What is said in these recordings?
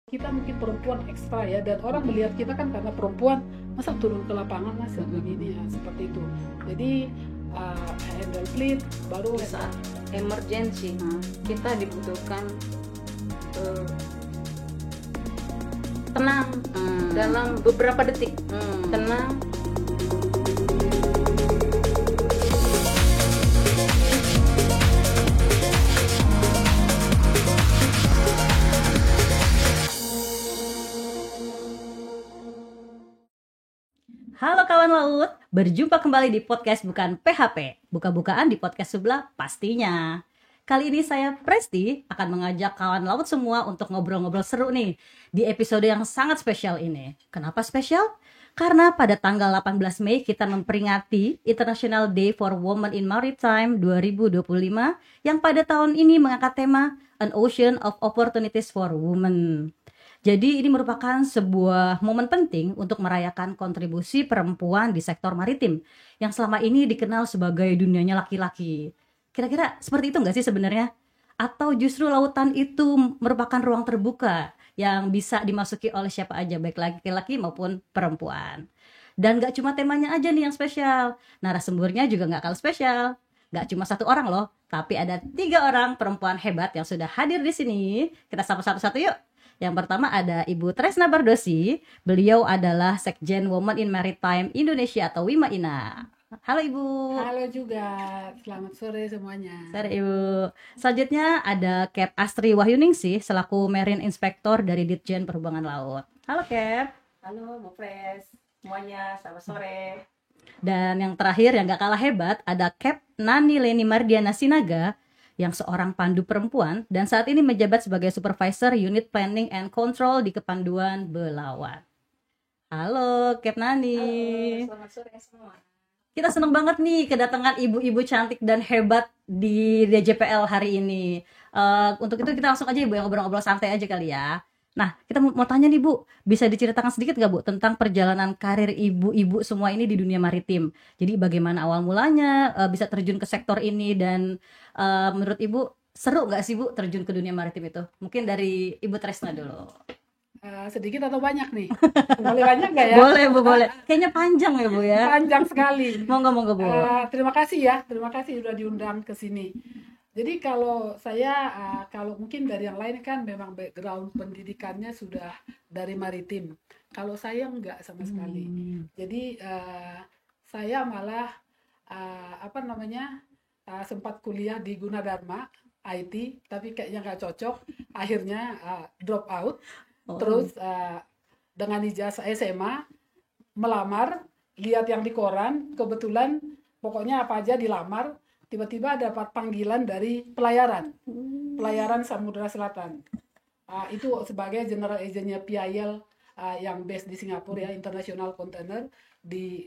Kita mungkin perempuan ekstra ya, dan orang melihat kita kan karena perempuan, masa turun ke lapangan mas begini ya, seperti itu. Jadi handle fleet baru Di saat emergency kita dibutuhkan tenang dalam beberapa detik. Tenang. Halo kawan laut, berjumpa kembali di podcast Bukan PHP, buka-bukaan di podcast sebelah pastinya. Kali ini saya Presti akan mengajak kawan laut semua untuk ngobrol-ngobrol seru nih di episode yang sangat spesial ini. Kenapa spesial? Karena pada tanggal 18 Mei kita memperingati International Day for Women in Maritime 2025 yang pada tahun ini mengangkat tema An Ocean of Opportunities for Women. Jadi ini merupakan sebuah momen penting untuk merayakan kontribusi perempuan di sektor maritim yang selama ini dikenal sebagai dunianya laki-laki. Kira-kira seperti itu nggak sih sebenarnya? Atau justru lautan itu merupakan ruang terbuka yang bisa dimasuki oleh siapa aja, baik laki-laki maupun perempuan. Dan nggak cuma temanya aja nih yang spesial, narasumbernya juga nggak kalah spesial. Nggak cuma satu orang loh, tapi ada 3 orang perempuan hebat yang sudah hadir di sini. Kita sapa satu-satu yuk. Yang pertama ada Ibu Tresna Bardosi. Beliau adalah Sekjen Women in Maritime Indonesia atau WIMA-INA. Halo Ibu. halo juga, selamat sore semuanya. Sore Ibu. Selanjutnya ada Cap Astri Wahyuningsih selaku Marine Inspector dari Ditjen Perhubungan Laut. Halo Cap. Halo Bu Pres, semuanya selamat sore. Dan yang terakhir yang gak kalah hebat ada Cap Nani Leni Mardiana Sinaga yang seorang pandu perempuan dan saat ini menjabat sebagai Supervisor Unit Planning and Control di Kepanduan Belawan. Halo Cap Nani. Halo, selamat sore semua. Kita senang banget nih kedatangan ibu-ibu cantik dan hebat di DJPL hari ini. Untuk itu kita langsung aja Ibu yang ngobrol-ngobrol santai aja kali ya. Nah, kita mau tanya nih Bu, bisa diceritakan sedikit nggak Bu tentang perjalanan karir ibu-ibu semua ini di dunia maritim? Jadi bagaimana awal mulanya bisa terjun ke sektor ini dan menurut Ibu seru nggak sih Bu terjun ke dunia maritim itu? Mungkin dari Ibu Tresna dulu. Sedikit atau banyak nih? Boleh banyak nggak ya? Boleh Bu, boleh. Kayaknya panjang ya Bu ya. Panjang sekali. Monggo Bu. Terima kasih sudah diundang ke sini. Jadi kalau saya, kalau mungkin dari yang lain kan memang background pendidikannya sudah dari maritim. Kalau saya enggak sama sekali. Jadi saya malah sempat kuliah di Gunadarma IT, tapi kayaknya nggak cocok. Akhirnya drop out. Terus dengan ijazah SMA melamar, lihat yang di koran, kebetulan pokoknya apa aja dilamar. Tiba-tiba dapat panggilan dari pelayaran Samudra Selatan. Itu sebagai general agentnya PIL yang based di Singapura ya, International Container di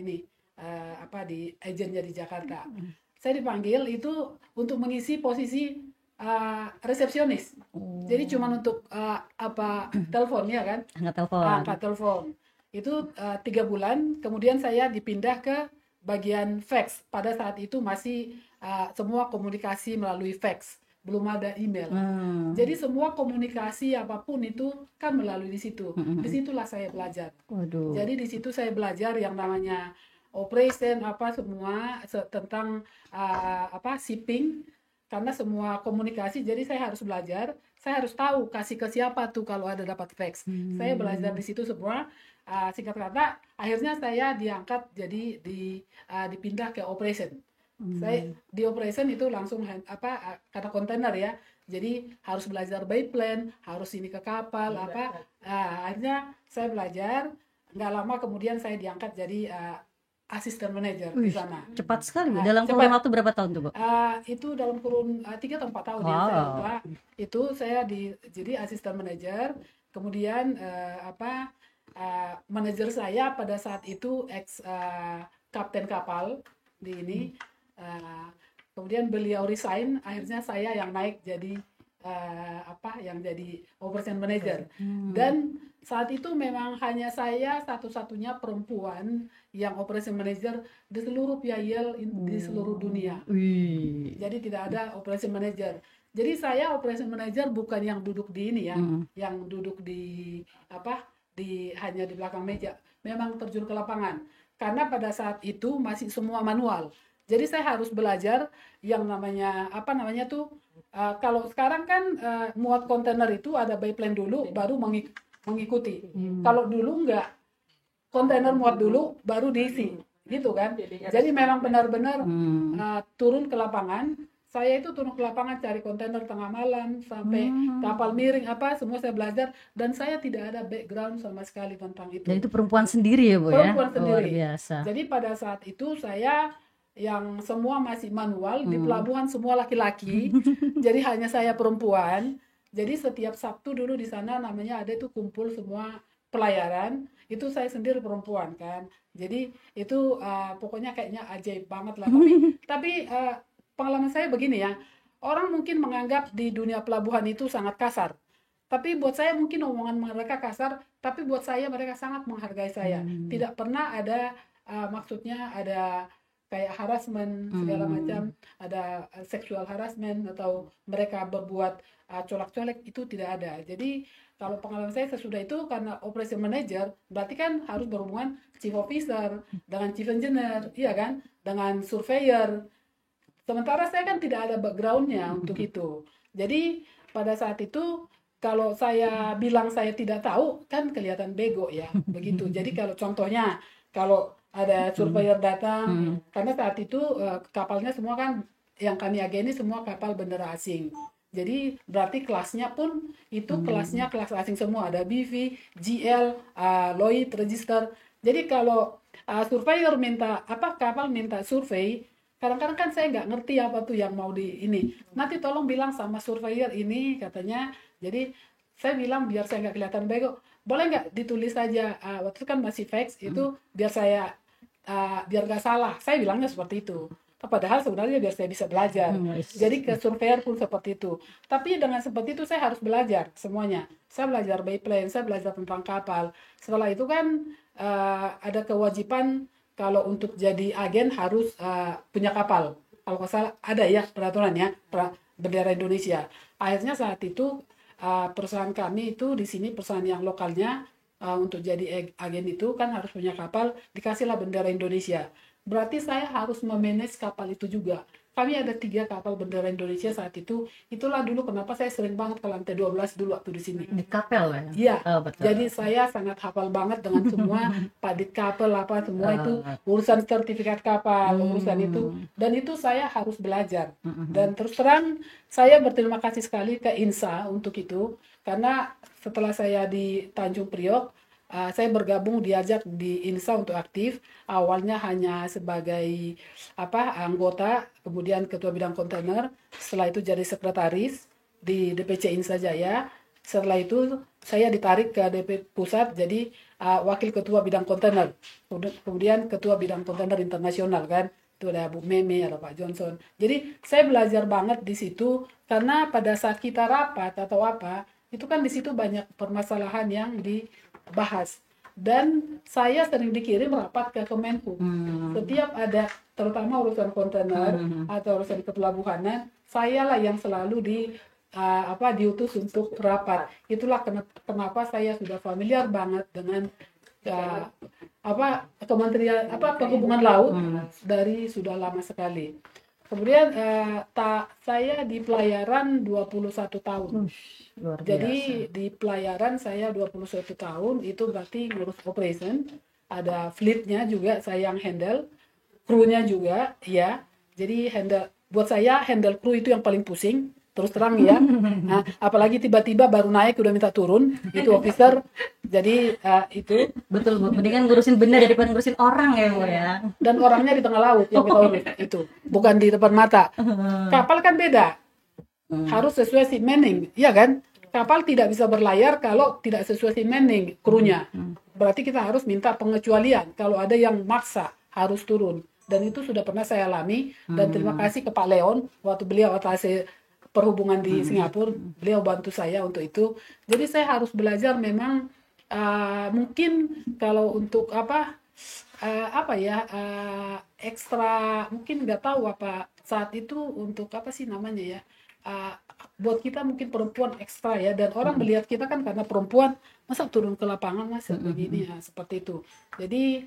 di agentnya di Jakarta. Saya dipanggil itu untuk mengisi posisi resepsionis. Jadi cuma untuk telepon ya kan? Angkat telepon. Itu 3 bulan. Kemudian saya dipindah ke bagian fax. Pada saat itu masih semua komunikasi melalui fax, belum ada email. Jadi semua komunikasi apapun itu kan melalui di situ. Disitulah saya belajar. Jadi di situ saya belajar yang namanya operation semua tentang shipping, karena semua komunikasi. Jadi saya harus belajar. Saya harus tahu kasih ke siapa tuh kalau ada dapat fax. Saya belajar di situ semua. Singkat kata, akhirnya saya diangkat jadi dipindah ke operation. Saya di operation itu langsung karena kontainer ya. Jadi harus belajar by plan, harus ini ke kapal akhirnya saya belajar. Nggak lama kemudian saya diangkat jadi asisten manajer di sana. Cepat sekali Bu. Dalam kurun waktu berapa tahun tuh Bu? Itu dalam kurun 3 atau 4 tahun ya saya lupa. Itu saya jadi asisten manajer. Kemudian manajer saya pada saat itu ex kapten kapal di ini. Kemudian beliau resign, akhirnya saya yang naik jadi yang jadi operation manager. Dan saat itu memang hanya saya satu-satunya perempuan yang operation manager di seluruh PIL di seluruh dunia. Jadi tidak ada operation manager. Jadi saya operation manager bukan yang duduk di ini ya, yang duduk di apa hanya di belakang meja. Memang terjun ke lapangan. Karena pada saat itu masih semua manual. Jadi saya harus belajar yang namanya kalau sekarang kan muat kontainer itu ada by plan dulu baru mengikuti. Kalau dulu enggak, kontainer muat dulu baru diisi gitu kan. Jadi memang benar-benar turun ke lapangan. Saya itu turun ke lapangan cari kontainer tengah malam sampai kapal miring semua saya belajar, dan saya tidak ada background sama sekali tentang itu. Dan itu perempuan sendiri ya Bu ya? Perempuan sendiri. Luar biasa. Jadi pada saat itu saya yang semua masih manual, di pelabuhan semua laki-laki, jadi hanya saya perempuan. Jadi setiap Sabtu dulu di sana namanya ada itu kumpul semua pelayaran, itu saya sendiri perempuan kan. Jadi itu pokoknya kayaknya ajaib banget lah. Tapi pengalaman saya begini ya, orang mungkin menganggap di dunia pelabuhan itu sangat kasar. Tapi buat saya mungkin omongan mereka kasar, tapi buat saya mereka sangat menghargai saya. Tidak pernah ada maksudnya ada kayak harassment segala macam, ada sexual harassment atau mereka berbuat colak-colek, itu tidak ada. Jadi kalau pengalaman saya sesudah itu, karena operation manager berarti kan harus berhubungan chief officer dengan chief engineer, iya kan, dengan surveyor. Sementara saya kan tidak ada backgroundnya untuk itu. Jadi pada saat itu kalau saya bilang saya tidak tahu kan kelihatan bego ya, begitu. Jadi kalau contohnya kalau ada surveyor datang, karena saat itu kapalnya semua kan yang kami ageni semua kapal bendera asing. Jadi berarti kelasnya pun itu kelasnya kelas asing semua, ada BV, GL, Lloyd, Register. Jadi kalau surveyor minta kapal minta survei, kadang-kadang kan saya nggak ngerti apa tuh yang mau di ini. Nanti tolong bilang sama surveyor ini katanya. Jadi saya bilang biar saya nggak kelihatan bego, boleh nggak ditulis saja waktu itu kan masih fax itu biar saya biar nggak salah. Saya bilangnya seperti itu. Padahal sebenarnya biar saya bisa belajar. Jadi ke surveyor pun seperti itu. Tapi dengan seperti itu saya harus belajar semuanya. Saya belajar by plan, saya belajar tentang kapal. Setelah itu kan ada kewajiban kalau untuk jadi agen harus punya kapal. Kalau nggak salah ada ya peraturan ya, bendera Indonesia. Akhirnya saat itu perusahaan kami itu di sini, perusahaan yang lokalnya, untuk jadi agen itu kan harus punya kapal, dikasihlah bendera Indonesia. Berarti saya harus memanage kapal itu juga. Kami ada 3 kapal bendera Indonesia saat itu. Itulah dulu kenapa saya sering banget ke lantai 12 dulu waktu di sini. Di kapel ya? Iya. Oh, betul. Jadi saya sangat hafal banget dengan semua padit kapal semua itu urusan sertifikat kapal, urusan itu. Dan itu saya harus belajar. Dan terus terang saya berterima kasih sekali ke INSA untuk itu, karena setelah saya di Tanjung Priok, saya bergabung diajak di INSA untuk aktif. Awalnya hanya sebagai anggota, kemudian ketua bidang kontainer. Setelah itu jadi sekretaris di DPC INSA Jaya. Setelah itu saya ditarik ke DP pusat jadi wakil ketua bidang kontainer. Kemudian ketua bidang kontainer internasional kan. Itu ada Bu Meme, ada Pak Johnson. Jadi saya belajar banget di situ, karena pada saat kita rapat atau itu kan di situ banyak permasalahan yang dibahas. Dan saya sering dikirim rapat ke Kemenhub. Setiap ada terutama urusan kontainer atau urusan kepelabuhanan, saya lah yang selalu diutus untuk rapat. Itulah kenapa saya sudah familiar banget dengan Kementerian Perhubungan Laut dari sudah lama sekali. Kemudian saya di pelayaran 21 tahun. Luar biasa. Jadi di pelayaran saya 21 tahun, itu berarti ngurus operation, ada fleetnya juga saya yang handle, krunya juga ya. Jadi buat saya handle kru itu yang paling pusing, terus terang ya. Nah, apalagi tiba-tiba baru naik udah minta turun, itu officer. Jadi itu Betul Bu, mendingan ngurusin benda daripada ngurusin orang ya Bu ya. Dan orangnya di tengah laut yang kita urus itu, bukan di depan mata. Kapal kan beda, harus sesuai seamening, iya kan? Kapal tidak bisa berlayar kalau tidak sesuai seamening krunya. Berarti kita harus minta pengecualian kalau ada yang maksa harus turun. Dan itu sudah pernah saya alami, dan terima kasih ke Pak Leon waktu beliau atase perhubungan di Singapura, beliau bantu saya untuk itu. Jadi saya harus belajar memang mungkin kalau untuk ekstra, mungkin nggak tahu saat itu untuk apa sih namanya ya, buat kita mungkin perempuan ekstra ya, dan orang melihat kita kan karena perempuan, masa turun ke lapangan mas begini, seperti itu. Jadi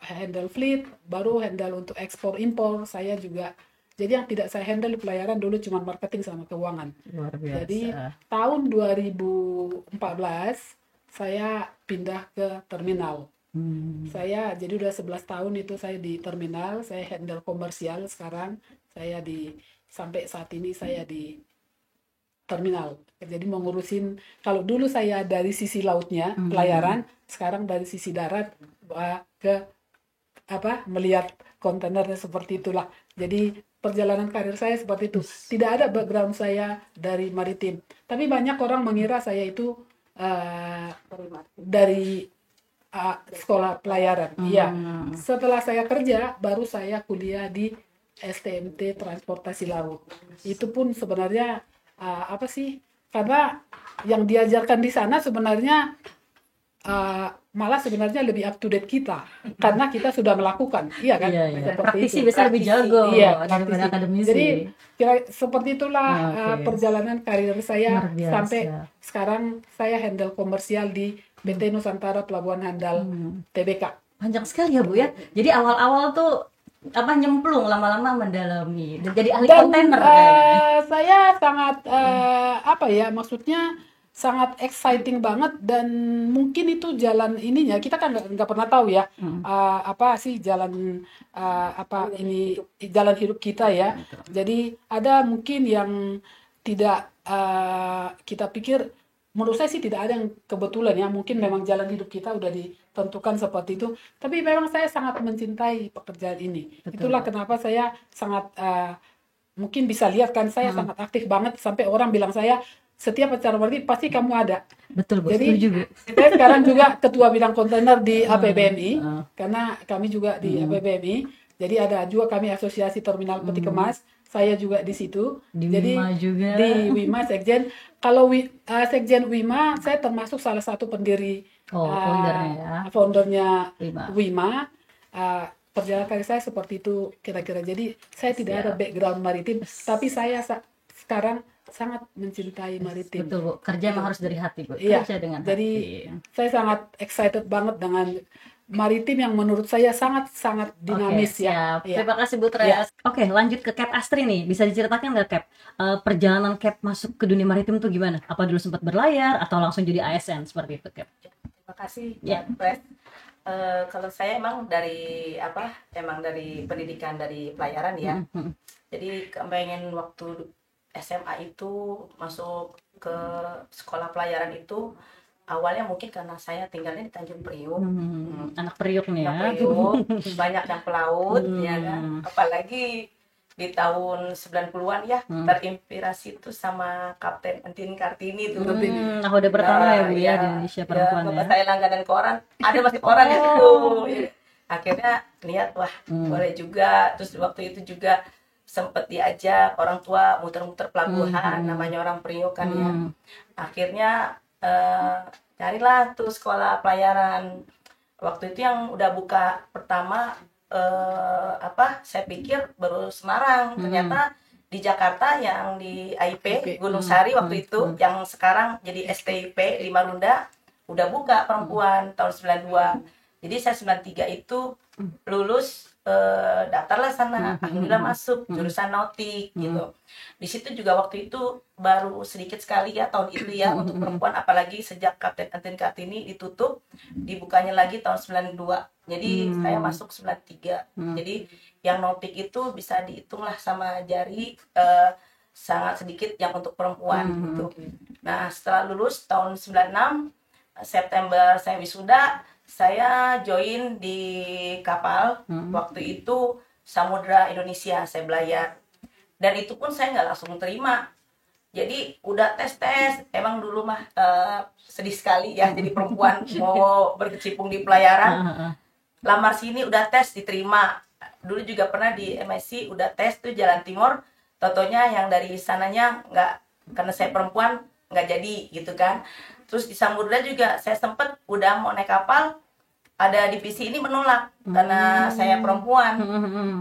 handle fleet, baru handle untuk ekspor impor saya juga. Jadi yang tidak saya handle di pelayaran dulu cuma marketing sama keuangan. Luar biasa. Jadi tahun 2014 saya pindah ke terminal. Saya jadi udah 11 tahun itu saya di terminal, saya handle komersial. Sekarang saya sampai saat ini saya di terminal. Jadi mengurusin, kalau dulu saya dari sisi lautnya pelayaran, sekarang dari sisi darat ke melihat kontainer seperti itulah. Jadi perjalanan karir saya seperti itu. Tidak ada background saya dari maritim. Tapi banyak orang mengira saya itu dari sekolah pelayaran. Iya. Setelah saya kerja, baru saya kuliah di STMT Transportasi Laut. Itu pun sebenarnya karena yang diajarkan di sana sebenarnya malah sebenarnya lebih up to date kita, karena kita sudah melakukan, iya kan? Iya. Praktisi biasa lebih jago daripada akademisi. Jadi seperti itulah perjalanan karir saya sampai sekarang saya handle komersial di PT Nusantara Pelabuhan Handal Tbk. Panjang sekali ya Bu ya. Jadi awal-awal tuh nyemplung, lama-lama mendalami dan jadi ahli kontainer. Saya sangat maksudnya sangat exciting banget, dan mungkin itu jalan ininya kita kan nggak pernah tahu ya jalan jalan hidup kita ya. Jadi ada mungkin yang tidak kita pikir, menurut saya sih tidak ada yang kebetulan ya, mungkin memang jalan hidup kita udah ditentukan seperti itu. Tapi memang saya sangat mencintai pekerjaan ini. Betul. Itulah kenapa saya sangat mungkin bisa lihat kan saya sangat aktif banget, sampai orang bilang saya setiap acara maritim pasti kamu ada. Betul, Bu. Jadi setuju, Bu. saya sekarang juga ketua bidang kontainer di APBMI, karena kami juga di APBMI. Jadi ada juga kami asosiasi terminal peti kemas. Saya juga di situ. Di Jadi Wima juga. Di Wima Sekjen. Kalau Sekjen Wima, saya termasuk salah satu pendiri foundernya Wima. Perjalanan karir saya seperti itu kira-kira. Jadi saya tidak ada background maritim, tapi saya sekarang sangat mencintai maritim. Betul, Bu. Kerja memang harus dari hati, Bu. Iya. Kerja dengan Jadi hati. saya sangat excited banget dengan maritim yang menurut saya sangat dinamis. Siap. Ya. Terima kasih Bu Tres. Oke, lanjut ke Cap Astri nih. Bisa diceritakan nggak Cap, perjalanan Cap masuk ke dunia maritim tuh gimana? Apa dulu sempat berlayar atau langsung jadi ASN seperti itu, Cap? Terima kasih, Pres. Kalau saya emang dari pendidikan dari pelayaran ya. Jadi pengen waktu SMA itu masuk ke sekolah pelayaran itu awalnya mungkin karena saya tinggalnya di Tanjung Priuk. Anak Priuk nih ya. Priuk, banyak yang pelaut ya kan. Apalagi di tahun 90-an ya terinspirasi itu sama Kapten Entin Kartini tuh. Udah pertama ya Bu ya di Indonesia perempuan ya. Saya langganan koran, ada masih koran itu. Akhirnya lihat wah boleh juga. Terus waktu itu juga sempet diajak orang tua muter-muter pelabuhan, namanya orang Priok kan ya. Akhirnya carilah tuh sekolah pelayaran. Waktu itu yang udah buka pertama saya pikir baru Semarang. Ternyata di Jakarta yang di AIP Gunung Sari waktu itu yang sekarang jadi STIP 5 Runda udah buka perempuan tahun 92. Jadi saya 93 itu lulus, daftarlah sana, alhamdulillah masuk jurusan nautik gitu. Di situ juga waktu itu baru sedikit sekali ya tahun itu ya untuk perempuan, apalagi sejak Kapten Entin Kartini ditutup, dibukanya lagi tahun 92. Jadi saya masuk 93. Jadi yang nautik itu bisa dihitung lah sama jari, sangat sedikit yang untuk perempuan gitu. Nah setelah lulus tahun 96 September saya wisuda, saya join di kapal. Waktu itu Samudra Indonesia saya belayar, dan itu pun saya nggak langsung terima. Jadi udah tes emang dulu mah sedih sekali ya jadi perempuan mau berkecimpung di pelayaran. Lamar sini udah tes diterima. Dulu juga pernah di MSC udah tes tuh Jalan Timur, totonya yang dari sananya nggak, karena saya perempuan nggak jadi gitu kan. Terus di Samudra juga saya sempet udah mau naik kapal, ada divisi ini menolak karena saya perempuan.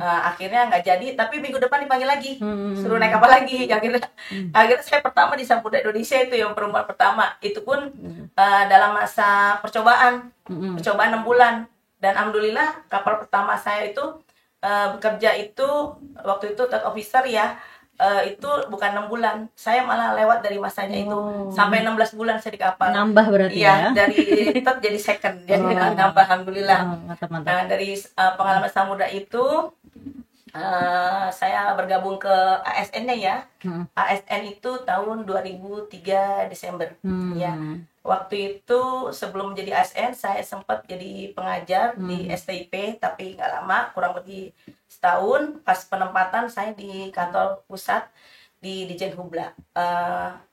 Akhirnya nggak jadi, tapi minggu depan dipanggil lagi, suruh naik kapal lagi. Akhirnya saya pertama di Samudra Indonesia, itu yang perempuan pertama. Itu pun dalam masa percobaan 6 bulan. Dan alhamdulillah kapal pertama saya itu bekerja itu waktu itu third officer ya, itu bukan 6 bulan, saya malah lewat dari masanya itu sampai 16 bulan saya di kapal. Nambah berarti ya? Dari third jadi second, jadi nambah alhamdulillah. Mantap. Nah, dari pengalaman Samudra itu saya bergabung ke ASN-nya ya. ASN itu tahun 2003 Desember. Ya. Waktu itu sebelum menjadi ASN saya sempat jadi pengajar di STIP, tapi nggak lama, kurang lebih setahun. Pas penempatan saya di kantor pusat di Dijen Hubla,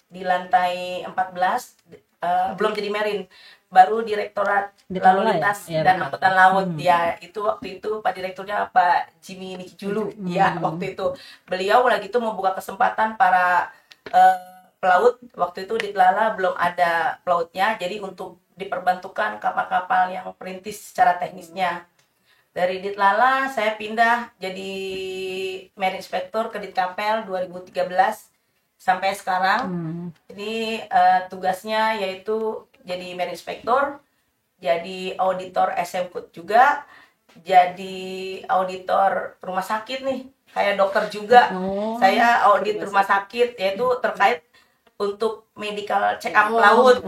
di lantai 14, belum jadi Merin, baru Direktorat Lalu Lintas dan Angkutan Laut. Ya, itu waktu itu Pak Direkturnya Pak Jimmy Nikijulu. Ya, waktu itu beliau lagi itu membuka kesempatan para pelaut. Waktu itu di Lala belum ada pelautnya, jadi untuk diperbantukan kapal-kapal yang perintis secara teknisnya. Dari Ditlala saya pindah jadi Marine Inspector ke Ditkapel 2013 sampai sekarang. Ini tugasnya yaitu jadi Marine Inspector, jadi auditor SMKUT juga, jadi auditor rumah sakit nih, kayak dokter juga. Saya audit rumah sakit, yaitu terkait untuk medical check up laut.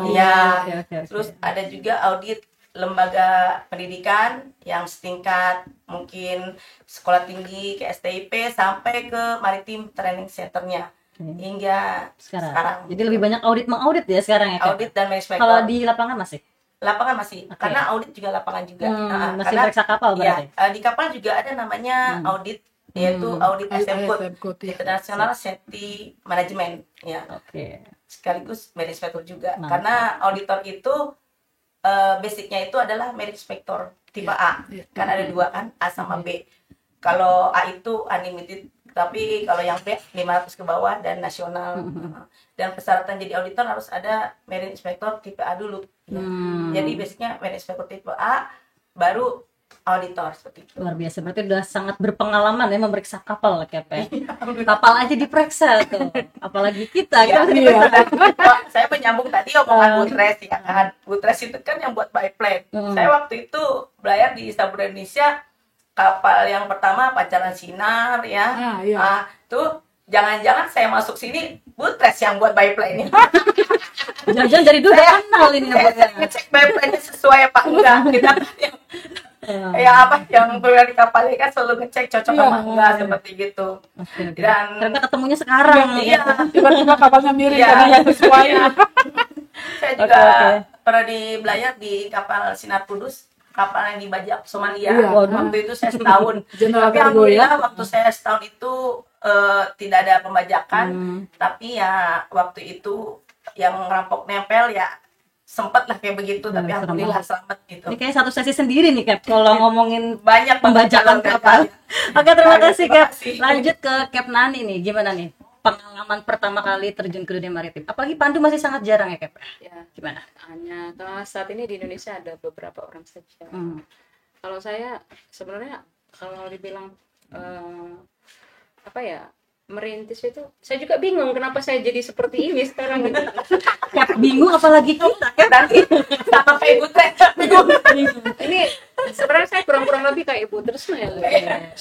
Terus ada juga audit lembaga pendidikan yang setingkat mungkin sekolah tinggi ke STIP sampai ke Maritim Training Center-nya hingga sekarang. Jadi lebih banyak mengaudit ya sekarang ya? Audit dan management. Kalau di lapangan masih? Lapangan masih, karena audit juga lapangan juga. Masih periksa kapal berarti? Ya, di kapal juga ada namanya audit, yaitu audit SMKUT, International Safety Management. Ya. Sekaligus Marine Inspector juga. Karena auditor itu basicnya itu adalah Marine Inspector tipe A. Kan ada 2 kan, A sama B. Kalau A itu unlimited, tapi kalau yang B 500 ke bawah dan nasional. Dan persyaratan jadi auditor harus ada Marine Inspector tipe A dulu. Ya. Jadi basicnya Marine Inspector tipe A, baru auditor, seperti itu. Luar biasa, berarti udah sangat berpengalaman ya memeriksa kapal, kapal aja diperiksa tuh, apalagi kita Saya menyambung tadi omongan Butres ya kan. Butres itu kan yang buat biplane. Saya waktu itu belayar di Samudra Indonesia, kapal yang pertama Pancaran Sinar ya. Tuh jangan-jangan saya masuk sini Butres yang buat biplane ini. Jangan-jangan dari dulu saya kenal ini. Saya ngecek biplane sesuai apa enggak. Kita yang pernah di kapal kan selalu ngecek cocok apa enggak, seperti gitu. Dan ternyata ketemunya sekarang. Tiba-tiba kapalnya miring karena nggak sesuai. Saya juga pernah belayar di kapal Sinar Kudus, kapal yang dibajak Somalia. Waktu itu saya setahun. Tapi alhamdulillah waktu saya setahun itu tidak ada pembajakan. Tapi ya waktu itu yang ngerampok nempel ya sempat lah kayak begitu, tapi alhamdulillah selamat gitu. Ini kayak satu sesi sendiri nih Cap kalau ngomongin banyak pembajakan kapal. Oke, terima kasih Cap. Lanjut ke Cap Nani nih, gimana nih pengalaman pertama kali terjun ke dunia maritim? Apalagi Pandu masih sangat jarang ya Cap. Gimana? Hanya saat ini di Indonesia ada beberapa orang saja. Kalau saya sebenarnya kalau dibilang merintis itu, saya juga bingung kenapa saya jadi seperti ini sekarang gitu. Bingung apalagi kita kan nanti sama kayak Ibu Teh. Ini sebenarnya saya kurang lebih kayak Ibu Tresna ya.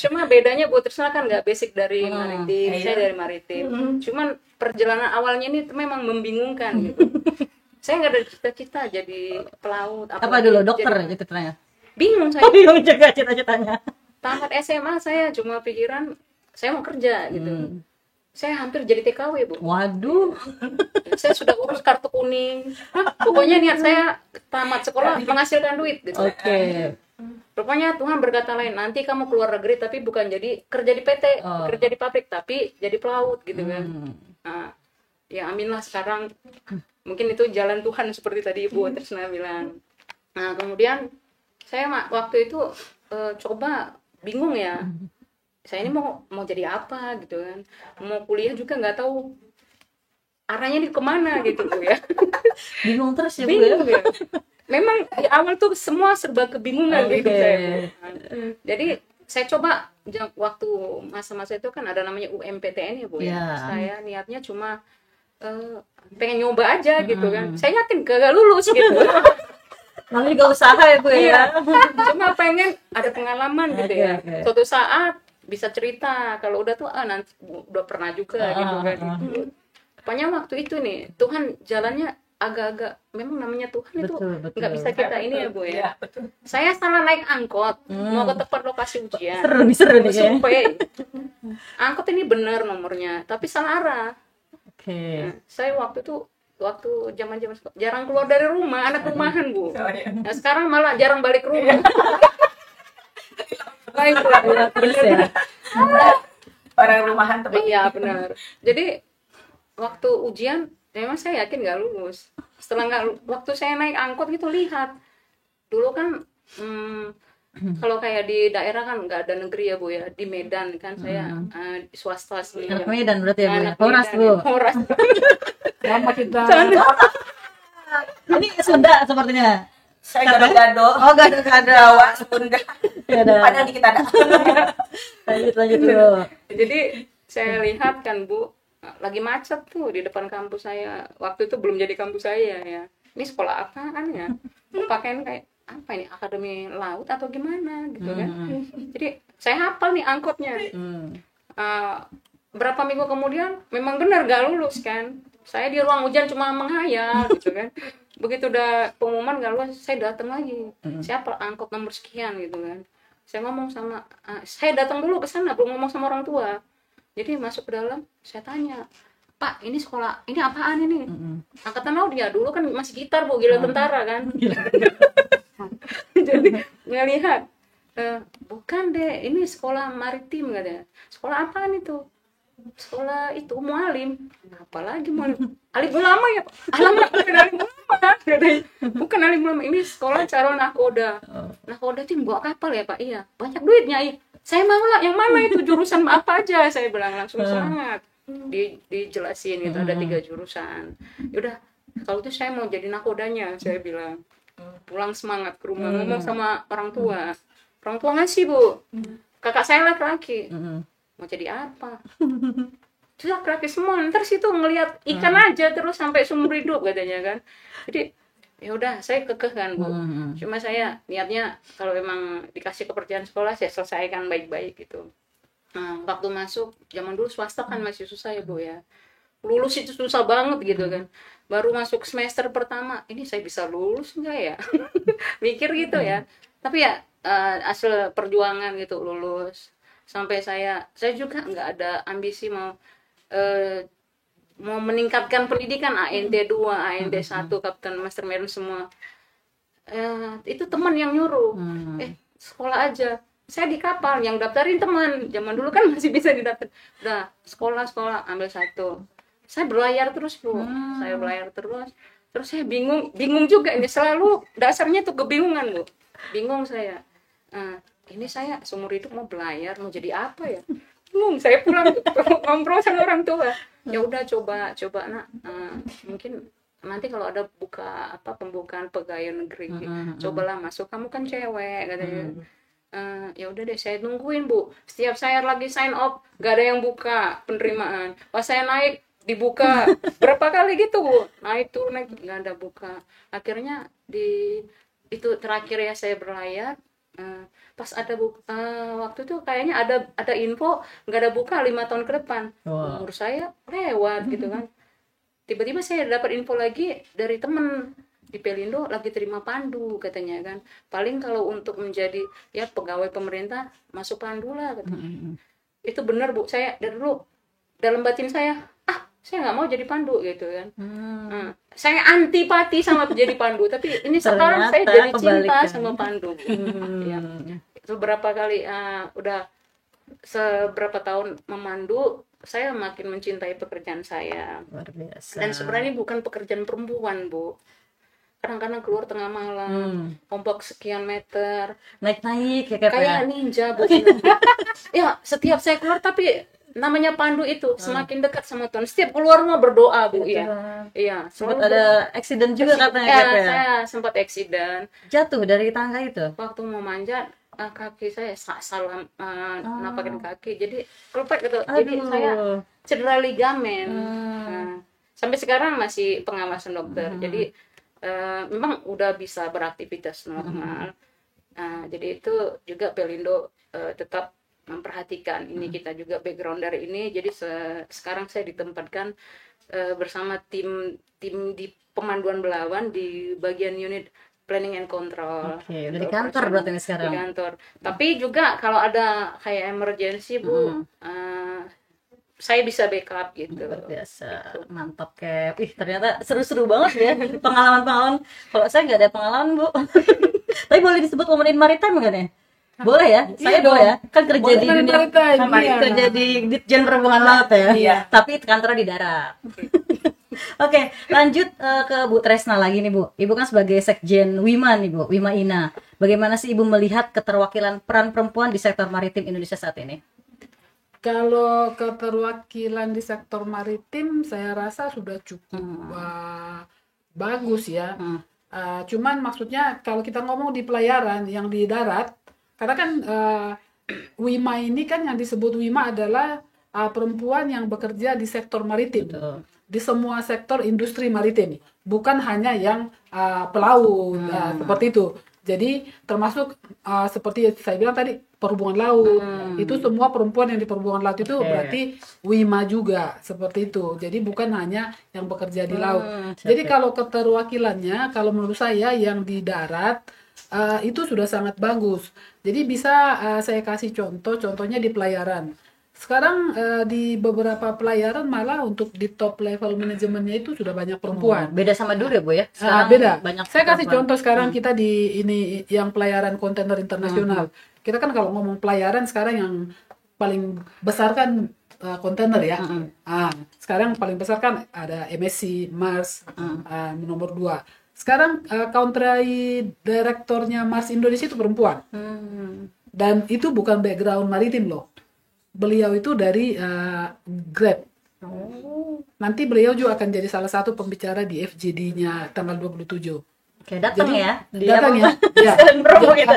Cuma bedanya Ibu Tresna kan nggak basic dari maritim, saya dari maritim. Cuman perjalanan awalnya ini memang membingungkan gitu. Saya nggak ada cita-cita jadi pelaut. Apa dulu dokter gitu ternyata? Bingung saya. Bingung juga cita-citanya. Tamat SMA saya cuma pikiran saya mau kerja gitu. Saya hampir jadi TKW, Bu. Waduh. Saya sudah urus kartu kuning. Pokoknya niat saya tamat sekolah menghasilkan duit gitu. Rupanya Tuhan berkata lain, nanti kamu keluar negeri tapi bukan jadi kerja di PT, kerja di pabrik, tapi jadi pelaut gitu kan. Nah, ya aminlah sekarang. Mungkin itu jalan Tuhan seperti tadi Ibu Tresna bilang. Nah, kemudian saya waktu itu coba bingung ya. Saya ini mau jadi apa gitu kan, mau kuliah juga nggak tahu arahnya di kemana gitu Bu ya. Bingung terus ya Bu. Bingung ya. memang di awal tuh semua serba kebingungan Oke. gitu saya, Bu. Jadi saya coba waktu masa-masa itu kan ada namanya UMPTN ya, Bu. Iya. Saya niatnya cuma pengen nyoba aja gitu kan. Saya yakin gak lulus gitu. Namanya juga usaha ya Bu Iya. ya. Cuma pengen ada pengalaman gitu ya. Oke. Suatu saat bisa cerita kalau udah tuh nanti udah pernah juga gitu kan. Pokoknya waktu itu nih Tuhan jalannya agak-agak, memang namanya Tuhan itu Betul. nggak bisa kita ini ya Bu ya. Iya, betul. Saya salah naik angkot mau ke tempat lokasi ujian. Seru nih kayaknya. Survei. Angkot ini benar nomornya, tapi salah arah. Oke. Saya waktu zaman-zaman jarang keluar dari rumah, anak rumahan Bu. Oh, iya. Nah sekarang malah jarang balik ke rumah. Baik, Terus ya. Orang rumahan teman. iya benar. Jadi waktu ujian, memang saya yakin nggak lulus. Waktu saya naik angkot gitu lihat, dulu kan kalau kayak di daerah kan nggak ada negeri ya Bu ya, di Medan kan saya swasta sih. Anak Medan berarti ya Bu. Anak Horas Medan, Bu. ya. Horas. Sama kita. Ini Sunda sepertinya. Saya gado-gado. Oh, gado-gado. Jawa, Sunda. Ya udah. Padahal dikit ada. Lanjut dulu. Jadi saya lihat kan Bu, lagi macet tuh di depan kampus saya. Waktu itu belum jadi kampus saya ya. Ini sekolah apaan ya? Pakaian kayak apa ini, akademi laut atau gimana gitu kan? Jadi saya hafal nih angkotnya. Berapa minggu kemudian memang benar gak lulus kan? Saya di ruang ujian cuma menghayal gitu kan. Begitu udah pengumuman gak lulus, saya datang lagi. Siapa angkot nomor sekian gitu kan? Saya ngomong sama, saya datang dulu ke sana, belum ngomong sama orang tua. Jadi masuk ke dalam, saya tanya, Pak, ini sekolah, ini apaan ini? Angkatan laut ya, dulu kan masih gitar Bu, gila tentara kan. Jadi ngelihat, bukan deh, ini sekolah maritim katanya. Sekolah apaan itu? Sekolah itu mualim. Apalagi mualim? Alim ulama ya Pak? Alamak, bukan alim ulama. Bukan alim ulama, ini sekolah calon nakoda. Nakoda itu bawa kapal ya Pak? Iya. Banyak duitnya ya. Saya mau lah, yang mana itu jurusan apa aja? Saya bilang langsung semangat. Dijelasin gitu, ada 3 jurusan. Yaudah, kalau itu saya mau jadi nakodanya, saya bilang. Pulang semangat ke rumah, ngomong sama orang tua. Orang tua ngasih Bu. Kakak saya laki-laki. Mau jadi apa? Terus laki-laki semua, ntar situ ngelihat ikan aja terus sampai seumur hidup katanya kan. Jadi ya udah saya kekeh kan Bu. Cuma saya niatnya kalau memang dikasih kepercayaan sekolah saya selesaikan baik-baik gitu. Nah, waktu masuk zaman dulu swasta kan masih susah ya Bu ya. Lulus itu susah banget gitu kan. Baru masuk semester pertama, ini saya bisa lulus enggak ya? Mikir gitu ya. Tapi ya hasil perjuangan gitu lulus. Sampai saya juga nggak ada ambisi mau meningkatkan pendidikan ANT 2, ANT 1, Kapten Master Marine semua. Itu teman yang nyuruh. Sekolah aja. Saya di kapal yang daftarin teman. Zaman dulu kan masih bisa didaftar. Udah, sekolah ambil 1. Saya berlayar terus, Bu. Saya berlayar terus. Terus saya bingung juga ini selalu dasarnya tuh kebingungan, Bu. Bingung saya. Ini saya seumur hidup mau belayar, mau jadi apa ya? Saya pulang ngobrol sama orang tua. Ya udah coba Nak. Mungkin nanti kalau ada pembukaan pegawai negeri, cobalah masuk. Kamu kan cewek katanya. Ya udah deh saya nungguin Bu. Setiap saya lagi sign up, gak ada yang buka penerimaan. Pas saya naik dibuka berapa kali gitu Bu. Naik gak ada buka. Akhirnya itu terakhir ya saya berlayar. Pas ada waktu itu kayaknya ada info nggak ada buka 5 tahun ke depan. Umur saya lewat gitu kan. Tiba-tiba saya dapat info lagi dari temen di Pelindo lagi terima pandu katanya kan. Paling kalau untuk menjadi ya pegawai pemerintah masuk pandu lah katanya. Itu benar Bu, saya dari dulu dalam batin saya nggak mau jadi pandu gitu kan. Saya antipati sama jadi pandu, tapi ini sekarang saya jadi cinta sama pandu. Ya. Itu berapa kali udah seberapa tahun memandu, saya makin mencintai pekerjaan saya. Luar biasa. Dan sebenarnya bukan pekerjaan perempuan Bu. Kadang-kadang keluar tengah malam, ombak sekian meter, naik ya kayak ninja Bu. Ya setiap saya keluar tapi namanya pandu itu semakin dekat sama Tuhan. Setiap keluar rumah berdoa, Bu. Iya. Iya, Sempat selalu ada accident juga katanya ya, Cap, ya. saya sempat accident Jatuh dari tangga itu. waktu mau manjat, kaki saya salah napakin kaki, jadi kelepek gitu. Jadi saya cedera ligamen. Nah, sampai sekarang masih pengawasan dokter. Jadi memang udah bisa beraktivitas normal. Nah, jadi itu juga Pelindo tetap memperhatikan ini, kita juga background dari ini. Jadi sekarang saya ditempatkan bersama tim di pemanduan Belawan di bagian unit planning and control. Oke, udah di kantor berarti ini sekarang. Di kantor. Tapi juga kalau ada kayak emergency, Bu, saya bisa backup gitu. Luar biasa, mantap Cap. Ih, ternyata seru-seru banget ya pengalaman-pengalaman. Kalau saya nggak ada pengalaman, Bu. Tapi boleh disebut Women in Maritime nggak nih? Boleh ya? Saya boleh ya. Kan kerja di Women in dunia Maritime, iya. kerja di Ditjen Perhubungan Laut ya. Iya. Tapi kantornya di darat. Oke, lanjut ke Bu Tresna lagi nih, Bu. Ibu kan sebagai Sekjen WIMA nih, Bu, WIMA INA. Bagaimana sih Ibu melihat keterwakilan peran perempuan di sektor maritim Indonesia saat ini? Kalau keterwakilan di sektor maritim, saya rasa sudah cukup bagus ya. Cuman maksudnya kalau kita ngomong di pelayaran yang di darat, karena kan WIMA ini kan yang disebut WIMA adalah perempuan yang bekerja di sektor maritim. Di semua sektor industri maritim, bukan hanya yang pelaut, seperti itu. Jadi termasuk seperti saya bilang tadi, perhubungan laut, itu semua perempuan yang di perhubungan laut itu berarti WIMA juga, seperti itu. Jadi bukan hanya yang bekerja di laut. Jadi kalau keterwakilannya, kalau menurut saya yang di darat itu sudah sangat bagus. Jadi bisa saya kasih contohnya di pelayaran. Sekarang di beberapa pelayaran malah untuk di top level manajemennya itu sudah banyak perempuan. Beda sama dulu ya, Bu ya? Sekarang Beda. Banyak Saya kasih perempuan. contoh sekarang kita di ini yang pelayaran kontainer internasional. Kita kan kalau ngomong pelayaran sekarang yang paling besar kan kontainer ya. Sekarang paling besar kan ada MSC, Mars, nomor 2. Sekarang country direkturnya Mars Indonesia itu perempuan. Dan itu bukan background maritim loh. Beliau itu dari Grab. Nanti beliau juga akan jadi salah satu pembicara di FGD-nya tanggal 27. Oke, datang Jadi, ya. datang ya. Ya. Sekalian promo kita.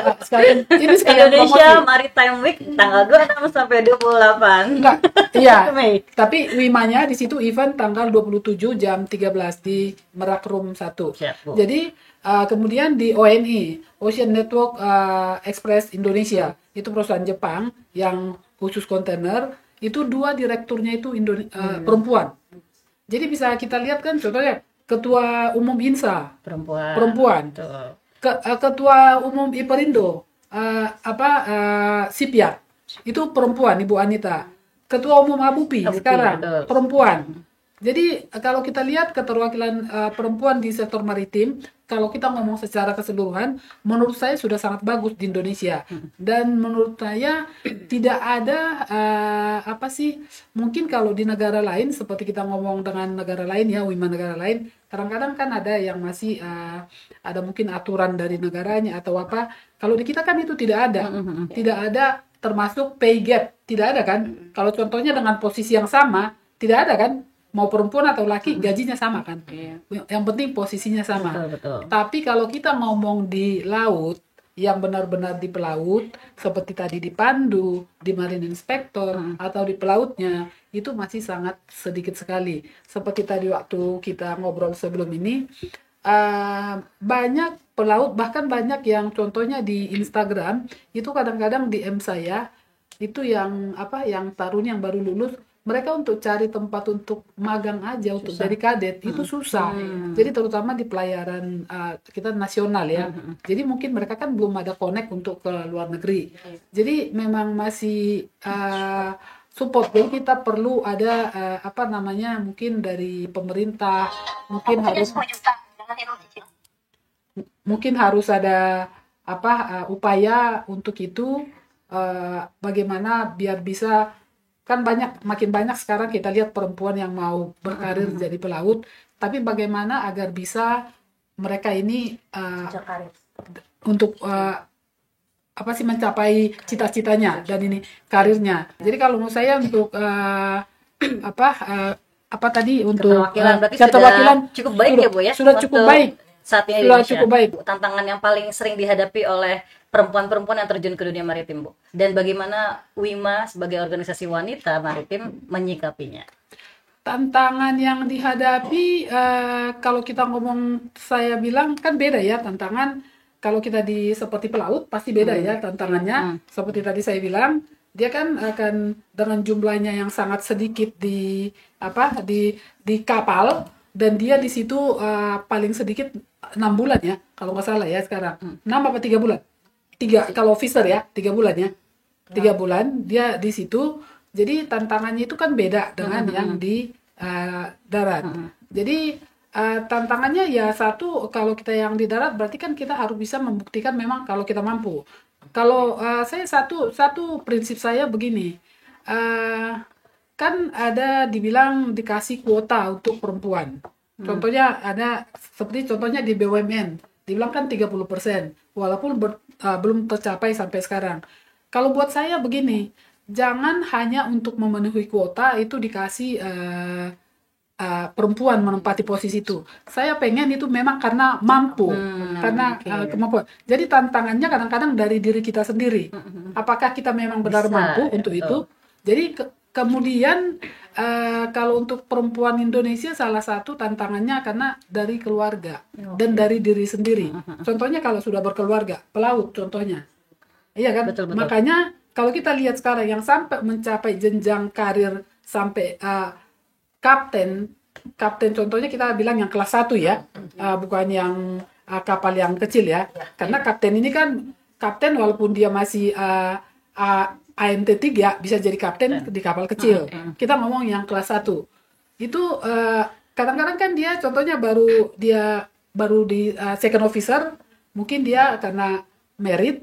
Ini sekalian Indonesia promosi. Maritime Week tanggal 26 sampai 28. Enggak, iya. Mei. Tapi WIMA-nya di situ event tanggal 27 jam 13 di Merak Room 1. Siap, Bu. Jadi kemudian di ONI, Ocean Network Express Indonesia, itu perusahaan Jepang yang khusus kontainer, itu 2 direkturnya itu perempuan. Jadi bisa kita lihat kan contohnya Ketua Umum INSA perempuan. Tuh. Ketua Umum IPerindo Sipia itu perempuan, Ibu Anita. Ketua Umum ABUPI sekarang betul. perempuan. Jadi kalau kita lihat keterwakilan perempuan di sektor maritim, kalau kita ngomong secara keseluruhan, menurut saya sudah sangat bagus di Indonesia. Dan menurut saya tidak ada mungkin kalau di negara lain, seperti kita ngomong dengan negara lain ya, WIMA negara lain, kadang-kadang kan ada yang masih ada mungkin aturan dari negaranya atau apa. Kalau di kita kan itu tidak ada. Tidak ada termasuk pay gap, tidak ada kan. Kalau contohnya dengan posisi yang sama, tidak ada kan. Mau perempuan atau laki gajinya sama kan. Yang penting posisinya sama. Betul. Tapi kalau kita ngomong di laut, yang benar-benar di pelaut, seperti tadi di Pandu, di Marine Inspector, atau di pelautnya, itu masih sangat sedikit sekali. Seperti tadi waktu kita ngobrol sebelum ini, banyak pelaut, bahkan banyak yang contohnya di Instagram, itu kadang-kadang DM saya, itu yang taruna yang baru lulus, mereka untuk cari tempat untuk magang aja, untuk jadi kadet itu susah. Jadi terutama di pelayaran kita nasional ya. Jadi mungkin mereka kan belum ada connect untuk ke luar negeri. Jadi memang masih support. Jadi kita perlu ada mungkin dari pemerintah, mungkin harus ada upaya untuk itu, bagaimana biar bisa. Kan makin banyak sekarang kita lihat perempuan yang mau berkarir jadi pelaut, tapi bagaimana agar bisa mereka ini untuk apa sih mencapai cita-citanya dan ini karirnya. Jadi kalau menurut saya untuk apa tadi untuk Keterwakilan berarti keterwakilan sudah cukup baik ya Bu ya. sudah cukup untuk baik. saat ini di Sudah Indonesia. cukup baik. Tantangan yang paling sering dihadapi oleh perempuan-perempuan yang terjun ke dunia maritim Bu. Dan bagaimana WIMA sebagai organisasi wanita maritim menyikapinya? Tantangan yang dihadapi kalau kita ngomong saya bilang kan beda ya tantangan kalau kita di seperti pelaut pasti beda ya tantangannya seperti tadi saya bilang dia kan akan dengan jumlahnya yang sangat sedikit di kapal dan dia di situ paling sedikit 6 bulan ya kalau nggak salah ya sekarang 6 apa 3 bulan 3 kalau officer ya 3 bulan ya 3 bulan dia di situ. Jadi tantangannya itu kan beda dengan yang di darat. Jadi tantangannya ya satu kalau kita yang di darat berarti kan kita harus bisa membuktikan memang kalau kita mampu. Kalau saya satu prinsip saya begini, kan ada dibilang dikasih kuota untuk perempuan. Contohnya ada seperti contohnya di BUMN, dibilang kan 30%, walaupun belum tercapai sampai sekarang. Kalau buat saya begini, jangan hanya untuk memenuhi kuota itu dikasih perempuan menempati posisi itu. Saya pengen itu memang karena mampu, karena kemampuan. Jadi tantangannya kadang-kadang dari diri kita sendiri. Apakah kita memang benar Bisa, mampu ya, untuk betul. itu? Jadi kemudian kalau untuk perempuan Indonesia salah satu tantangannya karena dari keluarga dan dari diri sendiri. Contohnya kalau sudah berkeluarga, pelaut contohnya. Iya kan? Betul. Makanya kalau kita lihat sekarang yang sampai mencapai jenjang karir sampai kapten contohnya kita bilang yang kelas 1 ya, bukan yang kapal yang kecil ya. Karena kapten ini kan kapten walaupun dia masih AMT 3 bisa jadi kapten di kapal kecil. Kita ngomong yang kelas 1. Itu kadang-kadang kan dia contohnya baru di second officer, mungkin dia karena merit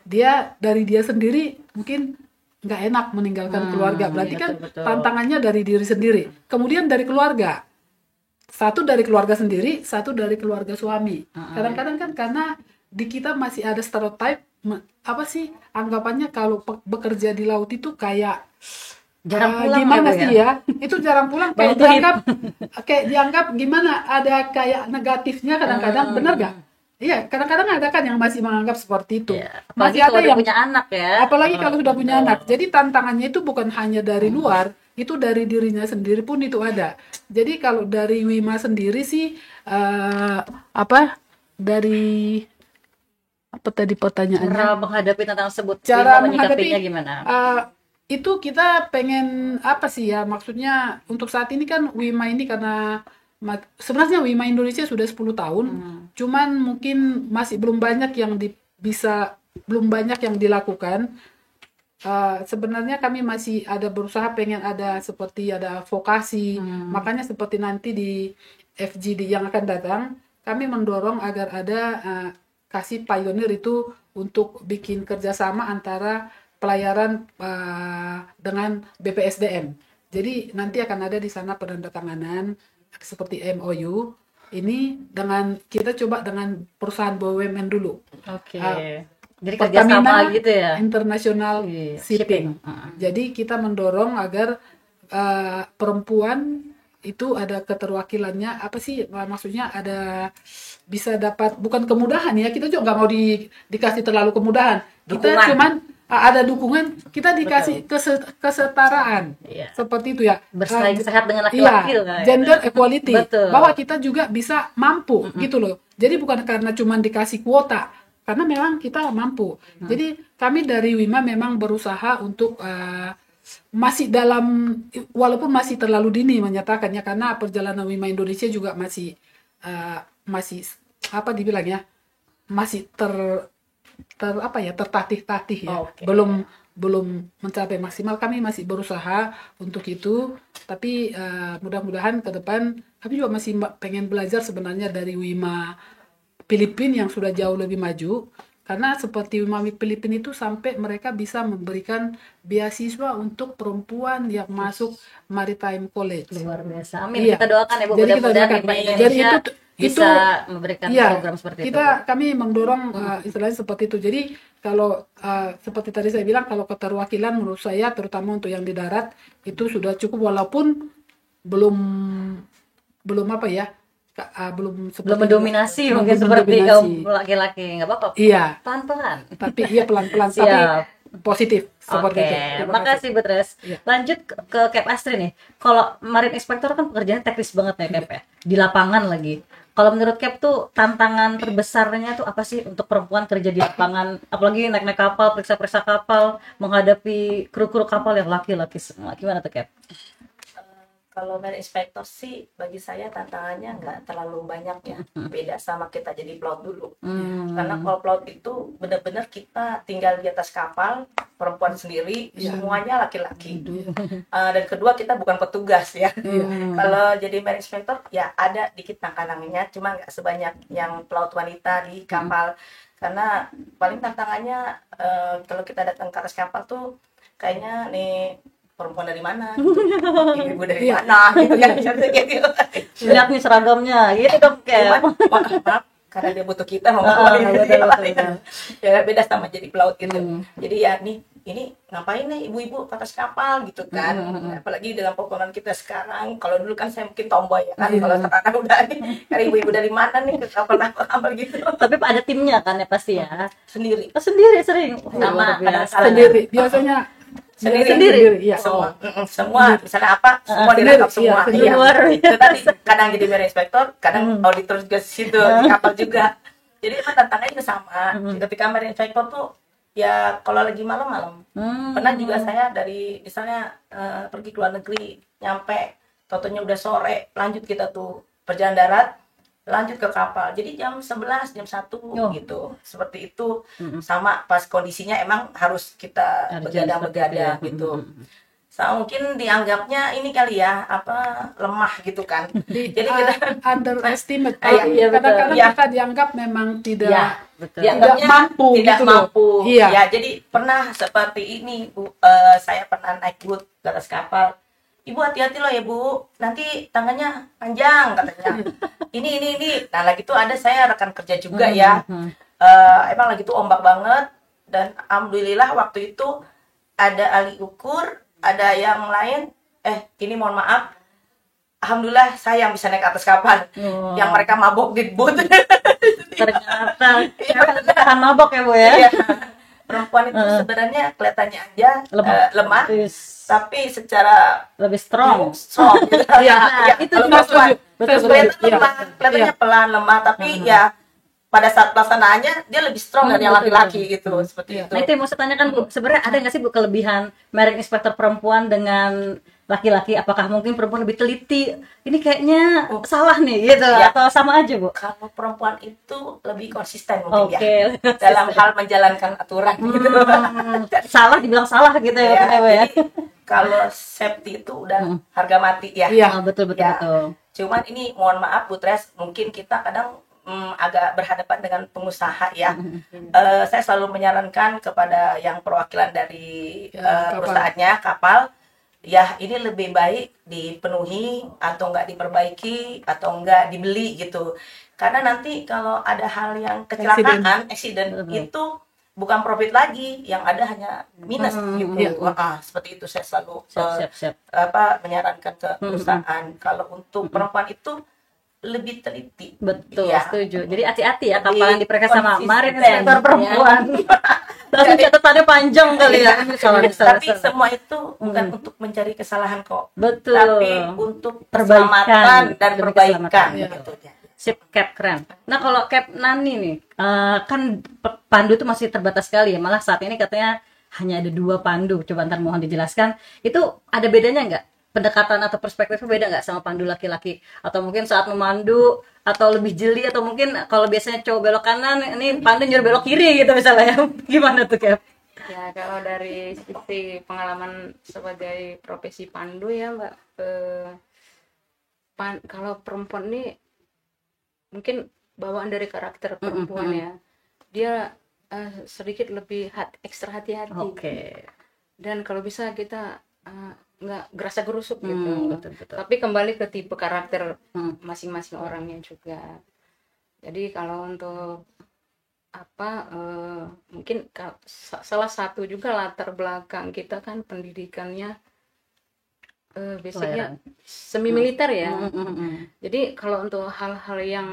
dia dari dia sendiri mungkin nggak enak meninggalkan keluarga. Berarti kan betul. tantangannya dari diri sendiri. Kemudian dari keluarga. Satu dari keluarga sendiri, satu dari keluarga suami. Kadang-kadang kan karena di kita masih ada stereotype apa sih anggapannya kalau bekerja di laut itu kayak Jarang pulang gimana ya, Bu, sih ya? Itu jarang pulang kayak dianggap gimana ada kayak negatifnya kadang-kadang bener gak? Iya, kadang-kadang ada kan yang masih menganggap seperti itu. Ya, apalagi Masih ada kalau udah yang punya anak ya. apalagi kalau sudah punya anak. Jadi tantangannya itu bukan hanya dari luar, itu dari dirinya sendiri pun itu ada. Jadi kalau dari Wima sendiri sih dari apa tadi pertanyaannya? Cara menghadapi tantangan tersebut, Cara Wima menyikapinya menghadapi gimana? itu kita pengen apa sih ya maksudnya untuk saat ini kan Wima ini karena sebenarnya Wima Indonesia sudah 10 tahun cuman mungkin masih belum banyak yang belum banyak yang dilakukan. Sebenarnya kami masih ada berusaha pengen ada seperti ada vokasi, makanya seperti nanti di FGD yang akan datang kami mendorong agar ada kasih pioneer itu untuk bikin kerjasama antara pelayaran dengan BPSDM. Jadi nanti akan ada di sana penandatanganan seperti MOU. Ini dengan kita coba dengan perusahaan BUMN dulu. Oke. Jadi kerjasama Pertamina gitu ya. International Shipping. Shipping. Jadi kita mendorong agar perempuan itu ada keterwakilannya apa sih maksudnya ada bisa dapat bukan kemudahan ya kita juga nggak mau dikasih terlalu kemudahan kita cuman ada dukungan kita dikasih kesetaraan seperti itu ya Bersaing sehat dengan laki-laki loh, kan? Gender equality Betul. bahwa kita juga bisa mampu gitu loh jadi bukan karena cuman dikasih kuota karena memang kita mampu jadi kami dari Wima memang berusaha untuk masih walaupun masih terlalu dini menyatakannya karena perjalanan Wima Indonesia juga masih apa dibilangnya masih tertatih-tatih ya. Belum mencapai maksimal kami masih berusaha untuk itu tapi mudah-mudahan ke depan kami juga masih pengen belajar sebenarnya dari Wima Filipina yang sudah jauh lebih maju karena seperti Wima Filipina itu sampai mereka bisa memberikan beasiswa untuk perempuan yang masuk Maritime College. Luar biasa. Amin. Kita doakan ya Bu. Jadi kita Mudah-mudahan doakan. Wima Jadi Indonesia bisa memberikan Iya, program seperti itu. kami mendorong istilahnya seperti itu. Jadi kalau seperti tadi saya bilang, kalau keterwakilan menurut saya terutama untuk yang di darat itu sudah cukup, walaupun belum apa ya, belum Belum seperti mendominasi belum mungkin seperti kaum mendominasi. laki-laki, nggak apa-apa. Iya, Pelan-pelan. tapi iya pelan-pelan tapi Siap. positif seperti Oke, itu. Terima makasih Bu Tres. Iya. Lanjut ke Cap Astri nih. Kalau Marine Inspector kan pekerjaan teknis banget ya Cap ya, di lapangan lagi. Kalau menurut Cap tuh tantangan terbesarnya tuh apa sih untuk perempuan kerja di lapangan, apalagi naik-naik kapal, periksa-periksa kapal, menghadapi kru-kru kapal yang laki-laki semua. Gimana tuh Cap? Kalau marine inspector sih bagi saya tantangannya nggak terlalu banyak ya, beda sama kita jadi pelaut dulu. Karena kalau pelaut itu benar-benar kita tinggal di atas kapal, perempuan sendiri, semuanya laki-laki. Dan kedua kita bukan petugas ya. Kalau jadi marine inspector ya ada dikit tantangannya, cuma nggak sebanyak yang pelaut wanita di kapal. Karena paling tantangannya kalau kita datang ke atas kapal tuh kayaknya nih perempuan dari mana gitu, ibu dari mana gitu kan, gitu. Lihat nih seragamnya, gitu dong Cap. Maaf, karena dia butuh kita mau ngapain ya beda sama jadi pelaut gitu. Jadi ya nih ini ngapain nih ibu-ibu ke atas kapal gitu kan, apalagi dalam peperangan kita sekarang. Kalau dulu kan saya mungkin tomboy ya kan, kalau sekarang udah nih karena ibu-ibu dari mana nih ke kapal gitu. Tapi ada timnya kan ya pasti ya. Sendiri Oh, sendiri sering. sama kadang-kadang sendiri biasnya sendiri. iya. Semua misalnya apa semua ditangkap semua. sendiri. Iya. Luar biasa. Itu tadi kadang jadi marine inspector, kadang auditor juga di situ di kapal juga. Jadi emang tantangannya juga sama. Ketika marine inspector tuh ya kalau lagi malam-malam. Pernah juga saya dari misalnya pergi ke luar negeri, nyampe totonya udah sore, lanjut kita tuh perjalanan darat, lanjut ke kapal. Jadi jam 11, jam 1 gitu. Seperti itu. Sama pas kondisinya emang harus kita begadang-begadang gitu. So, mungkin dianggapnya ini kali ya, apa lemah gitu kan. Jadi kita underestimate. Iya, Kadang-kadang betul. kita dianggap memang tidak ya, Betul. dianggapnya mampu tidak gitu loh. mampu. Iya. Ya, jadi pernah seperti ini Bu. Saya pernah naik boot ke atas kapal. Ibu hati-hati loh ya Bu, nanti tangannya panjang katanya. Ini. Nah lagi tuh ada saya rekan kerja juga ya. Emang lagi tuh ombak banget, dan alhamdulillah waktu itu ada ahli ukur, ada yang lain. Ini mohon maaf, alhamdulillah saya yang bisa naik ke atas kapal. Yang mereka mabok di boot. Ternyata tahan mabok ya Bu ya. Iya. Perempuan itu sebenarnya kelihatannya aja lemah, tapi secara lebih strong. gitu. Iya, itu kalau perempuan betul. kelihatannya pelan lemah, tapi ya pada saat pelaksanaannya dia lebih strong dari yang laki-laki gitu, seperti itu. Nah itu yang mau saya tanyakan Bu, sebenarnya ada nggak sih Bu kelebihan marine inspector perempuan dengan laki-laki? Apakah mungkin perempuan lebih teliti? Ini kayaknya salah nih gitu, Ya. atau sama aja Bu? Kalau perempuan itu lebih konsisten mungkin Oke. ya dalam hal menjalankan aturan gitu. Salah dibilang salah gitu ya, Ya, Bu ya. jadi kalau safety itu udah harga mati ya. Iya. Oh, betul. Ya. Cuman ini mohon maaf Bu Tres, mungkin kita kadang agak berhadapan dengan pengusaha ya. Saya selalu menyarankan kepada yang perwakilan dari kapal. perusahaannya kapal, ya ini lebih baik dipenuhi atau enggak diperbaiki atau enggak dibeli gitu. Karena nanti kalau ada hal yang kecelakaan, accident itu bukan profit lagi, yang ada hanya minus gitu. Seperti itu saya selalu Siap. menyarankan ke perusahaan. Kalau untuk perempuan itu lebih teliti. Betul, Ya. setuju. Jadi hati-hati ya Lebih kapal yang diperiksa sama konsisten, marine inspector perempuan. Langsung catatannya panjang kali ya. Tapi semua itu bukan untuk mencari kesalahan kok. Betul. Tapi untuk Perbaikan keselamatan dan demi perbaikan keselamatan. gitu. Sip, Cap keren. Nah kalau Cap Nani nih, kan pandu itu masih terbatas sekali ya. Malah saat ini katanya hanya ada 2 pandu. Coba ntar mohon dijelaskan. Itu ada bedanya nggak? Pendekatan atau perspektifnya beda nggak sama pandu laki-laki? Atau mungkin saat memandu atau lebih jeli, atau mungkin kalau biasanya cowok belok kanan, ini pandu nyuruh belok kiri gitu misalnya. Gimana tuh Cap? Ya kalau dari sisi pengalaman sebagai profesi pandu ya Mbak, kalau perempuan ini mungkin bawaan dari karakter perempuan ya, dia sedikit lebih ekstra hati-hati. Oke. Dan kalau bisa kita nggak gerasa gerusuk gitu. Betul. Tapi kembali ke tipe karakter masing-masing orangnya juga. Jadi kalau untuk mungkin salah satu juga latar belakang kita kan pendidikannya basicnya semi militer ya. Jadi kalau untuk hal-hal yang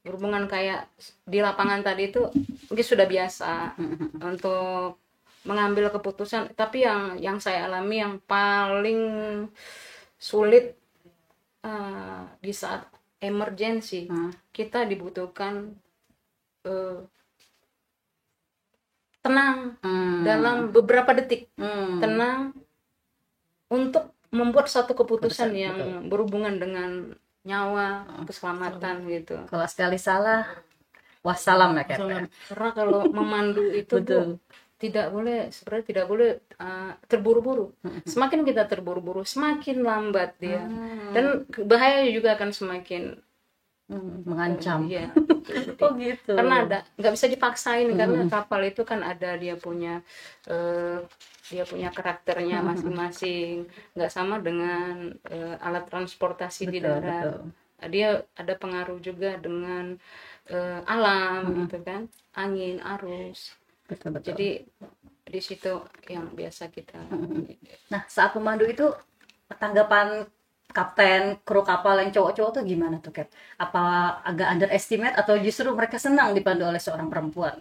berhubungan kayak di lapangan tadi itu mungkin sudah biasa untuk mengambil keputusan. Tapi yang saya alami yang paling sulit di saat emergency, kita dibutuhkan tenang dalam beberapa detik, tenang untuk membuat satu keputusan yang berhubungan dengan nyawa, keselamatan gitu. Kalau sekali salah, wassalam ya Kep. Karena kalau memandu itu Bu, sebenarnya tidak boleh terburu-buru. Semakin kita terburu-buru, semakin lambat dia, dan bahaya juga akan semakin mengancam. Iya. Oh gitu. Karena nggak bisa dipaksain karena kapal itu kan ada dia punya karakternya masing-masing, nggak sama dengan alat transportasi di darat. Dia ada pengaruh juga dengan alam gitu kan, angin, arus. Betul. Jadi di situ yang biasa kita. Nah, saat memandu itu tanggapan kapten, kru kapal yang cowok-cowok tuh gimana tuh, Cap? Apa agak underestimate atau justru mereka senang dipandu oleh seorang perempuan?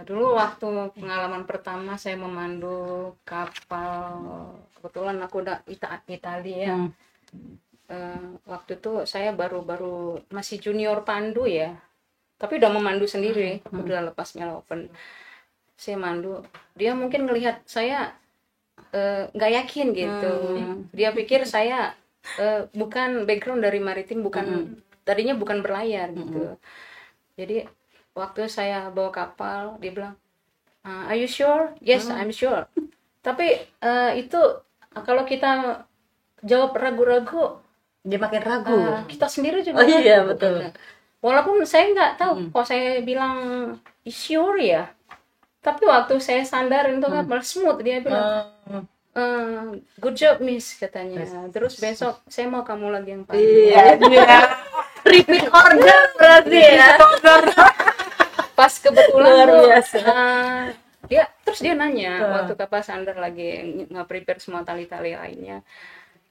Dulu waktu pengalaman pertama saya memandu kapal, kebetulan aku udah Italia ya. Waktu itu saya baru masih junior pandu ya, tapi udah memandu sendiri, udah lepas Mela Open. Saya mandu, dia mungkin ngelihat saya nggak yakin gitu. Dia pikir saya bukan background dari maritim, tadinya bukan berlayar gitu. Jadi waktu saya bawa kapal, dia bilang, "Are you sure?" "Yes, I'm sure." Tapi itu kalau kita jawab ragu-ragu, dia makin ragu. Kita sendiri juga. Oh iya, betul. Walaupun saya nggak tahu, kalau saya bilang sure ya, tapi waktu saya sandarin tuh kapal smooth, dia bilang, "Good job Miss," katanya. Terus besok saya mau kamu lagi yang pandu. Iya. Repeat order berarti ya. Pas kebetulan luar tuh, biasa. dia nanya waktu kapal sandar lagi nge-prepare semua tali-tali lainnya,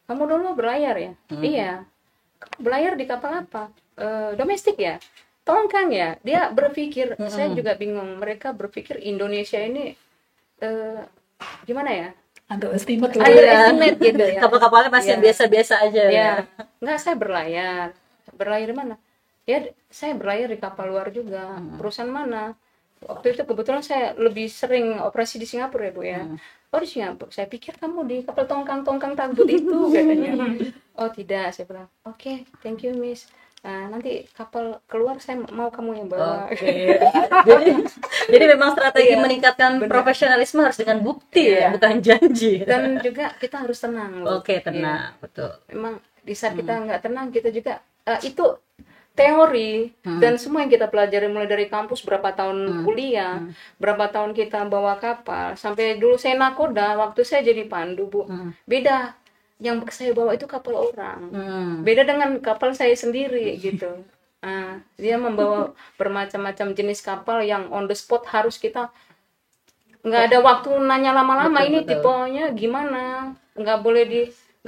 "Kamu dulu berlayar ya?" "Iya." "Kamu berlayar di kapal apa?" "Domestik ya?" "Tongkang ya?" Dia berpikir, saya juga bingung, mereka berpikir Indonesia ini gimana ya? Underestimate Gitu ya. Kapal-kapalnya masih yang biasa-biasa aja. Ya. Enggak, saya berlayar. Berlayar di mana? Ya, saya berlayar di kapal luar juga. Perusahaan mana? Waktu itu kebetulan saya lebih sering operasi di Singapura ya Bu ya. "Oh di Singapura." "Saya pikir kamu di kapal tongkang tanggut itu," katanya. "Oh tidak," saya bilang. "Oke, thank you Miss. Nanti kapal keluar saya mau kamu yang bawa." Jadi memang strategi meningkatkan profesionalisme harus dengan bukti ya, bukan janji. Dan juga kita harus tenang. Oke, tenang, betul. Memang di saat kita nggak tenang, kita juga itu teori dan semua yang kita pelajari mulai dari kampus, berapa tahun kuliah, berapa tahun kita bawa kapal, sampai dulu saya nakoda waktu saya jadi pandu Bu. Beda, yang saya bawa itu kapal orang, beda dengan kapal saya sendiri gitu. Dia membawa bermacam-macam jenis kapal yang on the spot harus kita nggak ada waktu nanya lama-lama, ini tipenya gimana, nggak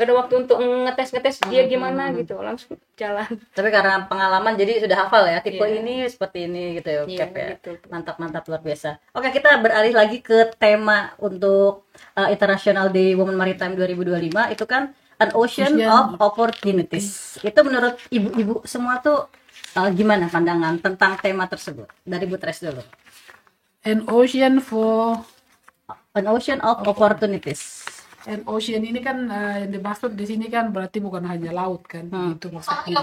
ada waktu untuk ngetes dia gimana gitu, langsung jalan. Tapi karena pengalaman jadi sudah hafal ya, tipe ini seperti ini gitu ya, Cap ya. Gitu. Mantap luar biasa. Oke, kita beralih lagi ke tema untuk International Day Women Maritime 2025, itu kan An Ocean of Opportunities. Itu menurut ibu-ibu semua tuh gimana pandangan tentang tema tersebut? Dari Bu Tres dulu. An Ocean of Opportunities. And ocean ini kan yang dimaksud di sini kan berarti bukan hanya laut kan, itu maksudnya.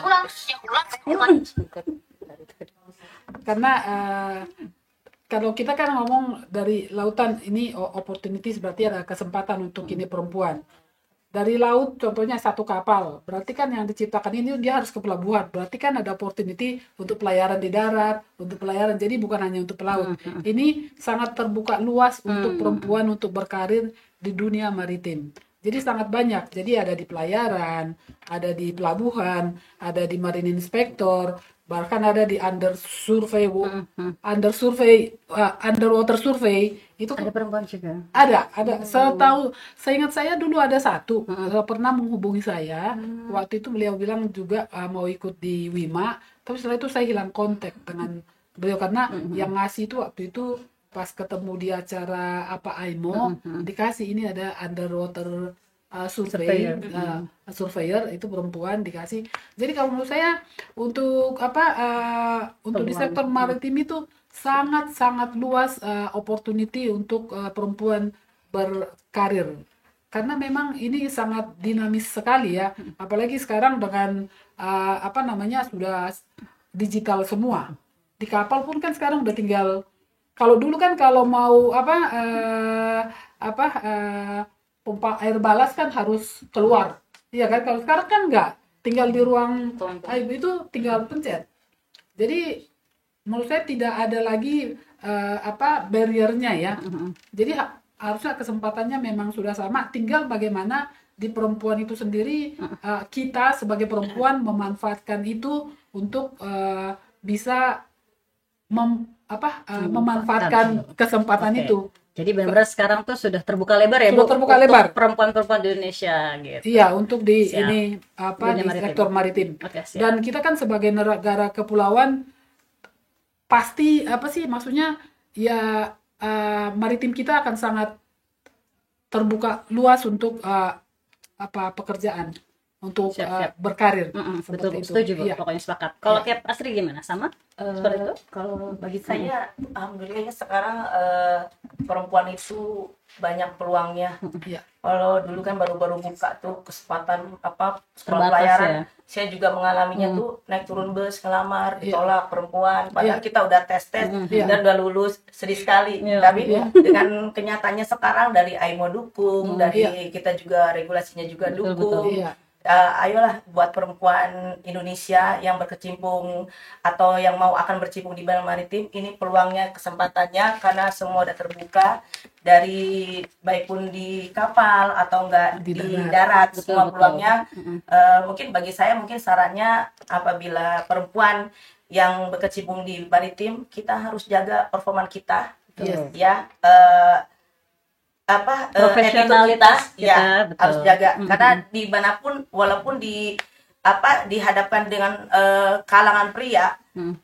Karena kalau kita kan ngomong dari lautan ini opportunities, berarti ada kesempatan untuk ini perempuan. Dari laut contohnya satu kapal, berarti kan yang diciptakan ini dia harus ke pelabuhan, berarti kan ada opportunity untuk pelayaran di darat, untuk pelayaran, jadi bukan hanya untuk pelaut. Ini sangat terbuka luas untuk perempuan untuk berkarir di dunia maritim. Jadi sangat banyak. Jadi ada di pelayaran, ada di pelabuhan, ada di marine inspector, bahkan ada di underwater survey itu Ada perempuan juga. ada. Seingat saya dulu ada satu pernah menghubungi saya. Waktu itu beliau bilang juga mau ikut di WIMA, tapi setelah itu saya hilang kontak dengan beliau karena yang ngasih itu waktu itu pas ketemu di acara apa AIMO dikasih ini ada underwater surveyor itu perempuan dikasih. Jadi kalau menurut saya untuk untuk di sektor maritim itu sangat luas opportunity untuk perempuan berkarir karena memang ini sangat dinamis sekali ya, apalagi sekarang dengan sudah digital semua. Di kapal pun kan sekarang udah tinggal, kalau dulu kan kalau mau pompa air balas kan harus keluar, iya kan? Kalau sekarang kan enggak, tinggal di ruang itu tinggal pencet. Jadi menurut saya tidak ada lagi barriernya ya. Jadi harusnya kesempatannya memang sudah sama, tinggal bagaimana di perempuan itu sendiri kita sebagai perempuan memanfaatkan itu untuk bisa memanfaatkan kesempatan itu. Jadi benar-benar sekarang tuh sudah terbuka lebar ya, Sudah Bu, terbuka untuk lebar. perempuan-perempuan di Indonesia gitu. Iya, untuk di Siap. ini Dunia di maritim. sektor maritim. Oke, siap. Dan kita kan sebagai negara kepulauan pasti maksudnya ya maritim kita akan sangat terbuka luas untuk pekerjaan untuk Siap. berkarir. Betul, Seperti itu. setuju Bu, Iya. pokoknya sepakat. Kalau Cap Astri gimana? Sama? Seperti itu? Kalau bagi saya, alhamdulillah sekarang perempuan itu banyak peluangnya. Iya. Kalau dulu kan baru-baru buka tuh kesempatan sekolah Terbatas pelayaran, ya. saya juga mengalaminya tuh naik turun bus ngelamar, ditolak perempuan. Padahal kita udah tes dan udah lulus, sedih sekali. Tapi dengan kenyataannya sekarang dari AIMO dukung, dari kita juga regulasinya juga dukung. Iya. Ayolah buat perempuan Indonesia yang berkecimpung atau yang mau akan berkecimpung di bidang maritim, ini peluangnya, kesempatannya, karena semua udah terbuka, dari baik pun di kapal atau enggak di darat, semua peluangnya. Mungkin bagi saya sarannya, apabila perempuan yang berkecimpung di maritim, kita harus jaga performa kita, ya. Profesionalitas attitude kita, betul. harus jaga, karena dimanapun, walaupun dihadapkan dengan kalangan pria,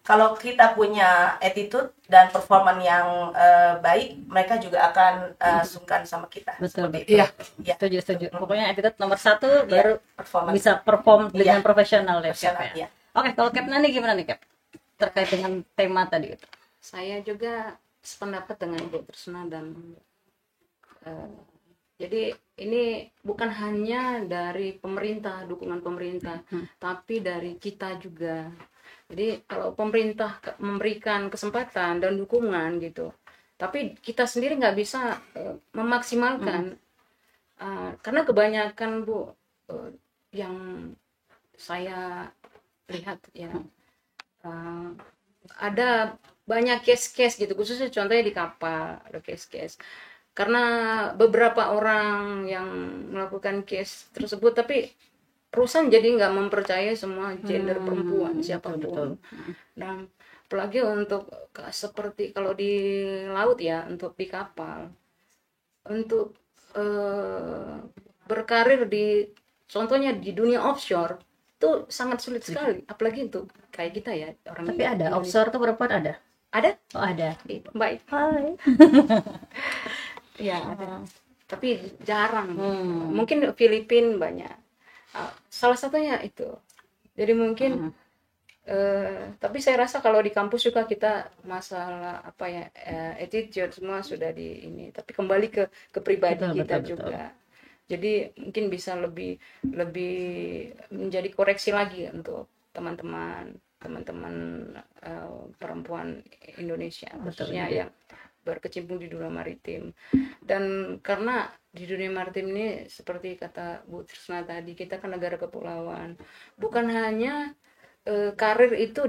kalau kita punya attitude dan performa yang baik, mereka juga akan sungkan sama kita. Betul. Iya. Ya. Setuju. Pokoknya attitude nomor 1 baru Performa. bisa perform dengan profesional ya, Cap, Profesional, ya. iya. Oke, kalau Cap Nani gimana nih, Cap? Terkait dengan tema tadi itu. Saya juga sependapat dengan Bu Tresna dan jadi ini bukan hanya dari pemerintah, dukungan pemerintah, tapi dari kita juga. Jadi kalau pemerintah memberikan kesempatan dan dukungan gitu, tapi kita sendiri nggak bisa memaksimalkan, karena kebanyakan Bu yang saya lihat ya, ada banyak case-case gitu, khususnya contohnya di kapal ada case-case. Karena beberapa orang yang melakukan case tersebut, tapi perusahaan jadi nggak mempercayai semua gender perempuan siapapun. Dan apalagi untuk seperti kalau di laut ya, untuk di kapal, untuk berkarir di contohnya di dunia offshore itu sangat sulit sekali, apalagi untuk kayak kita ya orang. Tapi ada offshore tuh perempuan ada. Ada? Oh, ada. Baik. Hai. Ya, ada. Tapi jarang. Mungkin Filipina banyak. Salah satunya itu. Jadi mungkin tapi saya rasa kalau di kampus juga kita masalah attitude semua sudah di ini. Tapi kembali ke pribadi kita juga. Jadi mungkin bisa lebih menjadi koreksi lagi untuk teman-teman perempuan Indonesia, khususnya yang berkecimpung di dunia maritim. Dan karena di dunia maritim ini seperti kata Bu Tresna tadi, kita kan negara kepulauan, bukan hanya karir itu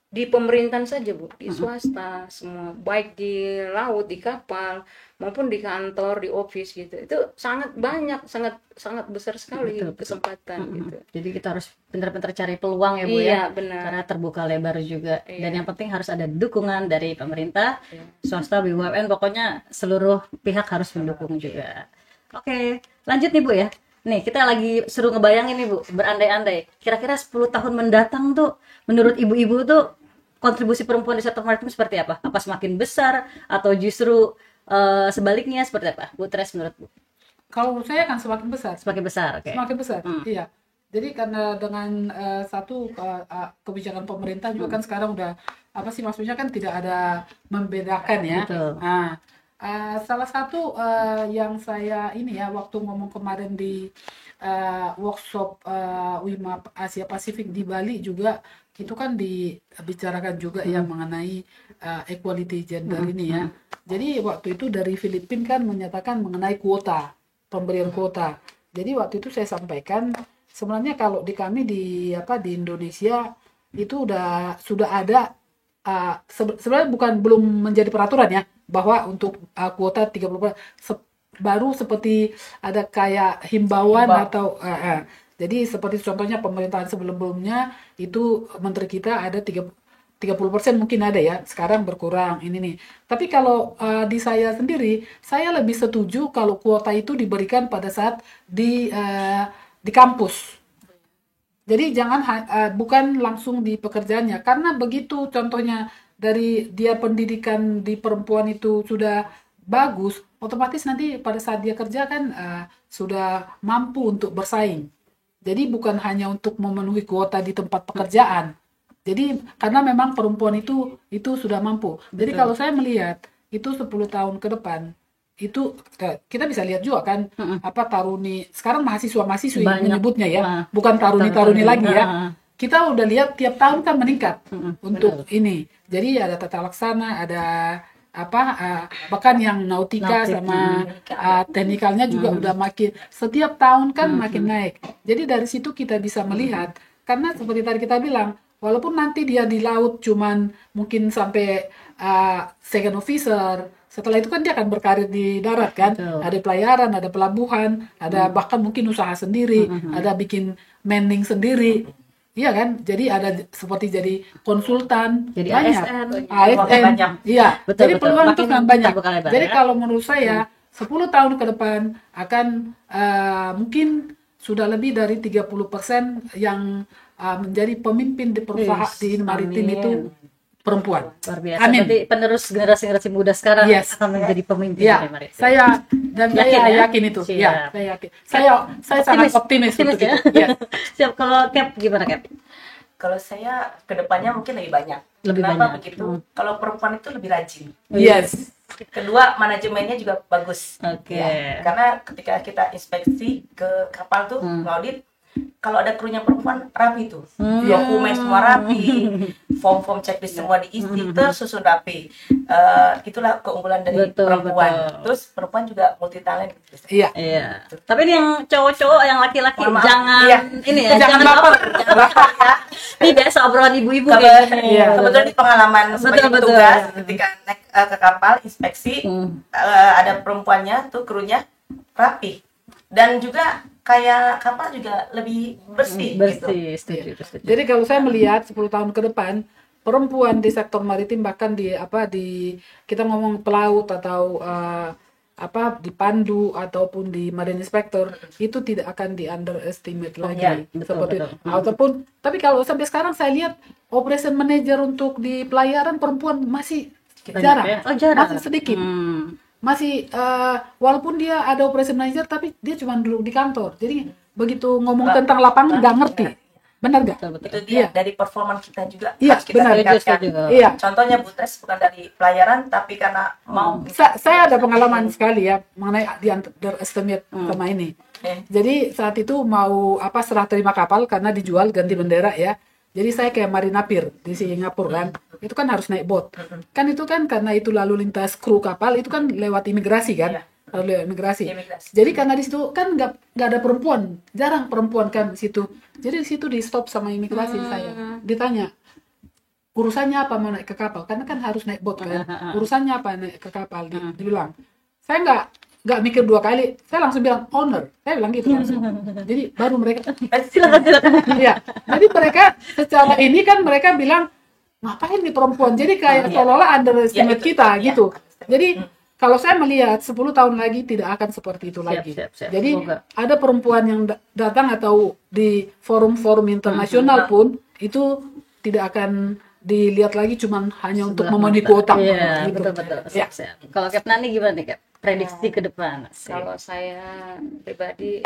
di pemerintahan saja Bu, di swasta semua, baik di laut, di kapal maupun di kantor, di office gitu. Itu sangat banyak, sangat sangat besar sekali Betul, betul. kesempatan gitu. Jadi kita harus pintar-pintar cari peluang ya Bu Iya, ya. benar. Karena terbuka lebar juga. Iya. Dan yang penting harus ada dukungan dari pemerintah, Iya. swasta, BUMN, pokoknya seluruh pihak harus mendukung juga. Oke, lanjut nih Bu ya. Nih, kita lagi seru ngebayangin nih Bu, berandai-andai. Kira-kira 10 tahun mendatang tuh, menurut ibu-ibu tuh, kontribusi perempuan di sektor maritim seperti apa? Apa semakin besar? Atau justru sebaliknya seperti apa? Bu Tres, menurut Bu? Kalau saya akan semakin besar. Semakin besar, oke. Semakin besar, iya. Jadi karena dengan satu kebijakan pemerintah juga kan sekarang udah apa sih maksudnya kan tidak ada membedakan ya. Betul. Nah, salah satu yang saya ini ya waktu ngomong kemarin di workshop WIMA Asia Pasifik di Bali juga itu kan dibicarakan juga yang mengenai equality gender ini ya. Jadi waktu itu dari Filipina kan menyatakan mengenai kuota, pemberian kuota. Jadi waktu itu saya sampaikan sebenarnya kalau di kami di Indonesia itu sudah ada sebenarnya belum menjadi peraturan ya bahwa untuk kuota 30% baru seperti ada kayak himbauan atau jadi seperti contohnya pemerintahan sebelumnya itu menteri kita ada 30% mungkin ada ya, sekarang berkurang ini nih. Tapi kalau di saya sendiri, saya lebih setuju kalau kuota itu diberikan pada saat di kampus. Jadi jangan bukan langsung di pekerjaannya, karena begitu contohnya dari dia pendidikan di perempuan itu sudah bagus, otomatis nanti pada saat dia kerja kan sudah mampu untuk bersaing. Jadi bukan hanya untuk memenuhi kuota di tempat pekerjaan. Jadi karena memang perempuan itu sudah mampu. Jadi kalau saya melihat itu 10 tahun ke depan itu kita bisa lihat juga kan apa taruni sekarang mahasiswa-mahasiswi menyebutnya ya, bukan taruni-taruni lagi ya. Kita udah lihat tiap tahun kan meningkat untuk ini. Jadi ada tata laksana, ada bahkan yang nautika sama teknikalnya juga udah makin setiap tahun kan makin naik. Jadi dari situ kita bisa melihat karena seperti tadi kita bilang walaupun nanti dia di laut cuman mungkin sampai second officer, setelah itu kan dia akan berkarir di darat kan. Ada pelayaran, ada pelabuhan, ada bahkan mungkin usaha sendiri, ada bikin mending sendiri. Iya kan? Jadi ada seperti jadi konsultan, jadi banyak. ASN. Iya. Betul, jadi betul. peluang itu Makin kan banyak. terbuka lebar, Jadi ya. kalau menurut saya 10 tahun ke depan akan mungkin sudah lebih dari 30% yang menjadi pemimpin di perusahaan di maritim amin. itu perempuan. Luar biasa. Amin. Berarti penerus generasi muda sekarang Yes. akan menjadi pemimpin Ya, dari maritim. saya Yakin ya? yakin itu. Siap. Ya, saya yakin. Saya sangat optimis untuk ya. itu. Yes. Siap. Kalau Cap gimana Cap? Kalau saya kedepannya mungkin lebih banyak. Lebih Kenapa banyak. begitu? Kalau perempuan itu lebih rajin. Yes. Kedua, manajemennya juga bagus. Oke. Ya, karena ketika kita inspeksi ke kapal tuh, ngaudit, kalau ada krunya perempuan rapi tuh, dokumen semua rapi, form checklist semua diisi, tersusun rapi. Itulah keunggulan dari Betul, perempuan. betul. Terus perempuan juga multi talent. Iya. Iya. Tapi ini yang cowok-cowok, yang laki-laki Mohon maaf. jangan Iya. ini ya, Jangan jangan baper. Ya, Ini biasa obrolan ibu-ibu Iya. kebetulan di pengalaman sebagai Betul, betul. petugas ketika naik ke kapal inspeksi, ada perempuannya tuh krunya rapi dan juga kayak kapal juga lebih bersih, gitu. bersih, setuju. Jadi kalau saya melihat 10 tahun ke depan perempuan di sektor maritim bahkan di kita ngomong pelaut atau di pandu ataupun di marine inspector itu tidak akan di underestimate lagi iya, betul, seperti betul. ataupun tapi kalau sampai sekarang saya lihat operation manager untuk di pelayaran perempuan masih jarang, ya? Oh, jarang. masih sedikit. Masih walaupun dia ada operation manager tapi dia cuma duduk di kantor. Jadi begitu ngomong tentang lapangan nggak ngerti. Benar nggak? Itu dia dari performa kita juga Iya, harus kita benar. tingkatkan. Setuju. Iya. Contohnya Bu Tres bukan dari pelayaran tapi karena mau Saya ada pengalaman sekali ya mengenai di underestimate sama ini. Jadi saat itu mau serah terima kapal karena dijual ganti bendera ya. Jadi saya kayak Marinapir di Singapura kan, itu kan harus naik bot. Kan itu kan karena itu lalu lintas kru kapal itu kan lewat imigrasi kan, lalu lewat imigrasi. Jadi karena di situ kan nggak ada perempuan, jarang perempuan kan di situ. Jadi di situ di stop sama imigrasi saya, ditanya, urusannya apa mau naik ke kapal? Karena kan harus naik bot kan. Urusannya apa naik ke kapal? Dibilang. Saya nggak mikir 2 kali. Saya langsung bilang owner. Saya bilang gitu langsung. Jadi baru mereka Silakan. ya. Jadi mereka secara ini kan mereka bilang ngapain nih perempuan? Jadi kayak seolah-olah underestimate kita gitu. Jadi kalau saya melihat 10 tahun lagi tidak akan seperti itu lagi. Siap. Jadi Semoga. ada perempuan yang datang atau di forum-forum internasional pun itu tidak akan dilihat lagi cuman hanya untuk memenuhi kuota. Iya, gitu. betul. Ya. Siap. Kalau Kak Nani gimana nih, Kak? Prediksi ke depan. Asik. Kalau saya pribadi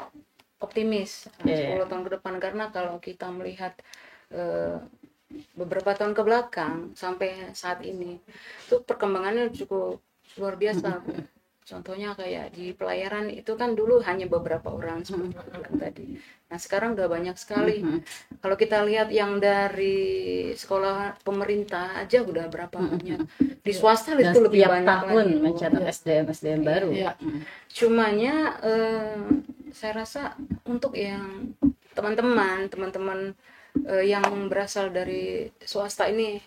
optimis 10 tahun ke depan, karena kalau kita melihat beberapa tahun ke belakang sampai saat ini itu perkembangannya cukup luar biasa. Contohnya kayak di pelayaran itu kan dulu hanya beberapa orang seperti itu kan tadi. Nah sekarang udah banyak sekali. Kalau kita lihat yang dari sekolah pemerintah aja udah berapa banyak. Di swasta Dan itu lebih setiap banyak tahun lagi. mencetak SDM baru. Iya. Cumanya saya rasa untuk yang teman-teman yang berasal dari swasta ini,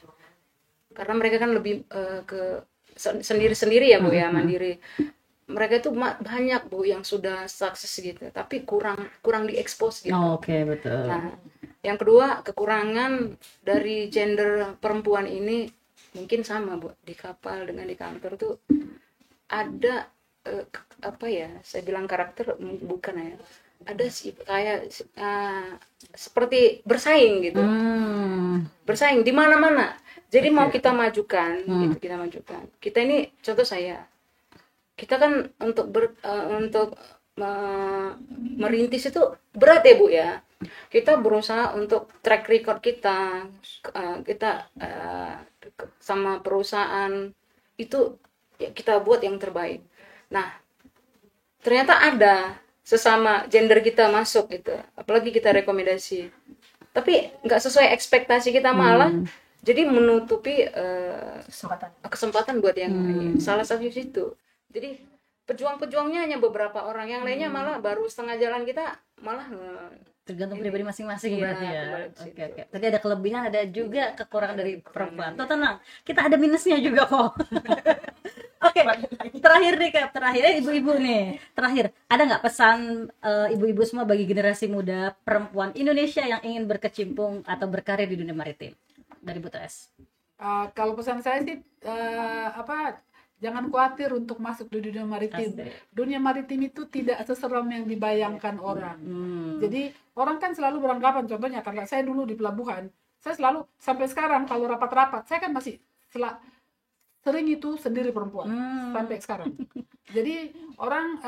karena mereka kan lebih ke sendiri-sendiri ya Bu ya, mandiri. Mereka itu banyak Bu yang sudah sukses gitu, tapi kurang diekspos gitu. Oke, betul. Nah, yang kedua kekurangan dari gender perempuan ini mungkin sama Bu, di kapal dengan di kantor tuh ada apa ya, saya bilang karakter bukan ya, ada sih kayak seperti bersaing gitu, bersaing di mana-mana. Jadi mau kita majukan, gitu, kita ini contoh kita kan untuk merintis itu berat ya Bu ya. Kita berusaha untuk track record kita sama perusahaan itu ya, kita buat yang terbaik. Nah ternyata ada sesama gender kita masuk gitu, apalagi kita rekomendasi, tapi nggak sesuai ekspektasi kita, malah jadi menutupi kesempatan buat yang lain. Salah satu itu. Jadi pejuang-pejuangnya hanya beberapa orang, yang lainnya malah baru setengah jalan, kita malah Tergantung pribadi masing-masing Iya, berarti ya. kembali ke situ. Oke. Tadi ada kelebihan, ada juga kekurangan dari perempuan. Tuh tenang, kita ada minusnya juga kok. Oke, terakhir nih Kak, ibu-ibu nih. Terakhir, ada nggak pesan ibu-ibu semua bagi generasi muda perempuan Indonesia yang ingin berkecimpung atau berkarir di dunia maritim? Dari Bu Tres. Kalau pesan saya sih jangan khawatir untuk masuk di dunia maritim. Dunia maritim itu tidak seseram yang dibayangkan orang. Jadi orang kan selalu beranggapan, contohnya karena saya dulu di pelabuhan, saya selalu sampai sekarang kalau rapat-rapat, saya kan masih sering itu sendiri perempuan sampai sekarang. Jadi orang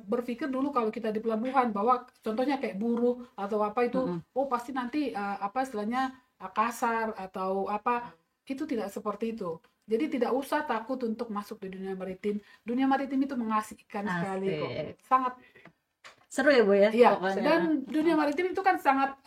berpikir dulu kalau kita di pelabuhan bahwa contohnya kayak buruh atau apa itu, pasti nanti istilahnya kasar atau apa, itu tidak seperti itu. Jadi tidak usah takut untuk masuk di dunia maritim. Dunia maritim itu mengasihkan sekali kok. Sangat seru ya Bu ya? Iya, Pokoknya. dan dunia maritim itu kan sangat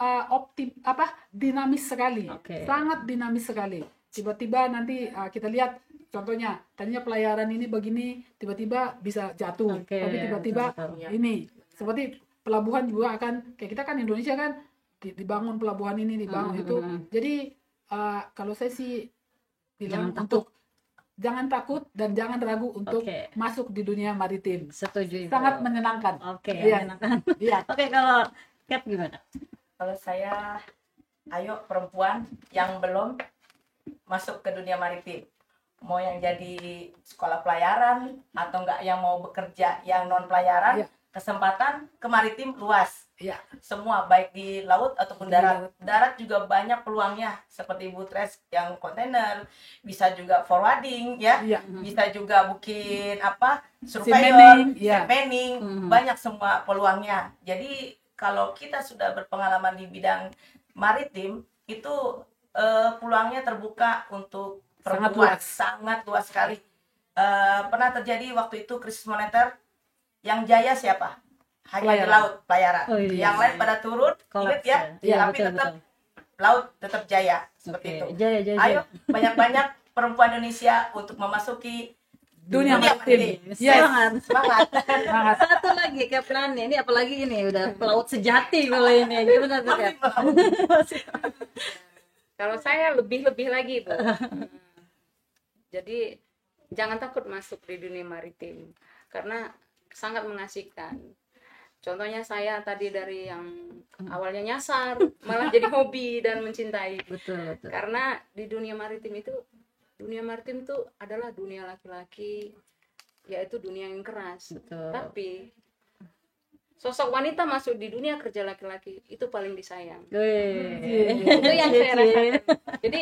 dinamis sekali. Sangat dinamis sekali. Tiba-tiba nanti kita lihat contohnya, tadinya pelayaran ini begini, tiba-tiba bisa jatuh. Tapi tiba-tiba ini seperti pelabuhan juga akan, kayak kita kan Indonesia kan dibangun pelabuhan ini, dibangun itu. Jadi kalau saya sih bilang jangan takut dan jangan ragu untuk masuk di dunia maritim. Setuju. Sangat menyenangkan. Menyenangkan. Iya. Oke, kalau Kat gimana? Kalau saya, ayo perempuan yang belum masuk ke dunia maritim, mau yang jadi sekolah pelayaran atau enggak yang mau bekerja yang non pelayaran, kesempatan ke maritim luas. Semua baik di laut ataupun darat. Darat juga banyak peluangnya, seperti Bu Tres yang kontainer, bisa juga forwarding ya. Bisa juga bikin surveyor, planning, banyak semua peluangnya. Jadi kalau kita sudah berpengalaman di bidang maritim, itu peluangnya terbuka untuk perempuan, sangat luas sekali. Pernah terjadi waktu itu krisis moneter, yang jaya siapa? Hanya di laut pelayaran. Yang lain pada turun, ingat ya, tapi tetap laut tetap jaya, seperti itu. Jaya. Ayo banyak-banyak perempuan Indonesia untuk memasuki dunia maritim. Semangat. Satu lagi Keplan, ini apalagi ini udah pelaut sejati kalau ini. Gimana tuh Kak? Kalau saya lebih-lebih lagi, Bu. Jadi jangan takut masuk di dunia maritim karena sangat mengasihkan. Contohnya saya tadi dari yang awalnya nyasar malah jadi hobi dan mencintai. Betul. Karena di dunia maritim itu adalah dunia laki-laki, yaitu dunia yang keras. Betul. Tapi sosok wanita masuk di dunia kerja laki-laki itu paling disayang. Wih. Itu yang saya rasakan. Jadi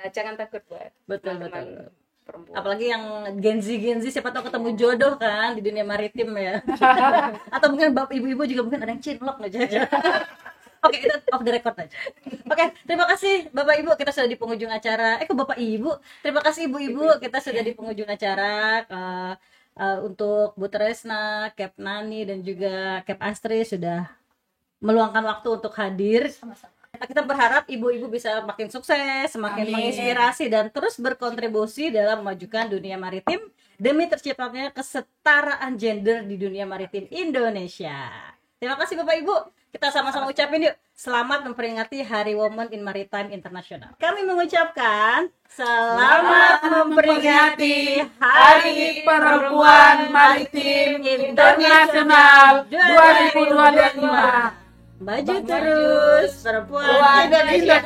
jangan takut buat Betul. teman-teman perempuan. Apalagi yang Gen Z siapa tahu ketemu jodoh kan di dunia maritim ya. Atau mungkin bapak ibu-ibu juga mungkin ada yang cinlok aja. Oke, itu off the record aja. Oke, terima kasih Bapak Ibu, kita sudah di penghujung acara. Kok Bapak Ibu? Terima kasih Ibu-ibu, kita sudah di penghujung acara. Untuk Bu Tresna, Kep Nani dan juga Kep Astri sudah meluangkan waktu untuk hadir. Kita berharap ibu-ibu bisa makin sukses, semakin menginspirasi dan terus berkontribusi dalam memajukan dunia maritim demi terciptanya kesetaraan gender di dunia maritim Indonesia. Terima kasih Bapak Ibu. Kita sama-sama ucapin yuk, selamat memperingati Hari Women in Maritime International. Kami mengucapkan selamat memperingati Hari Perempuan Maritim Internasional 2025. Maju terus perempuan Indonesia.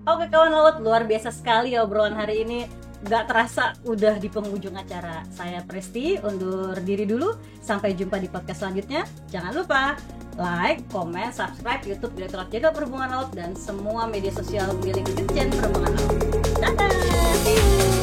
Oke kawan laut, luar biasa sekali obrolan hari ini. Gak terasa udah di penghujung acara. Saya Presti, undur diri dulu. Sampai jumpa di podcast selanjutnya. Jangan lupa like, komen, subscribe YouTube Direktorat Jenderal Perhubungan Laut dan semua media sosial milik Ditjen Perhubungan Laut. Dadah!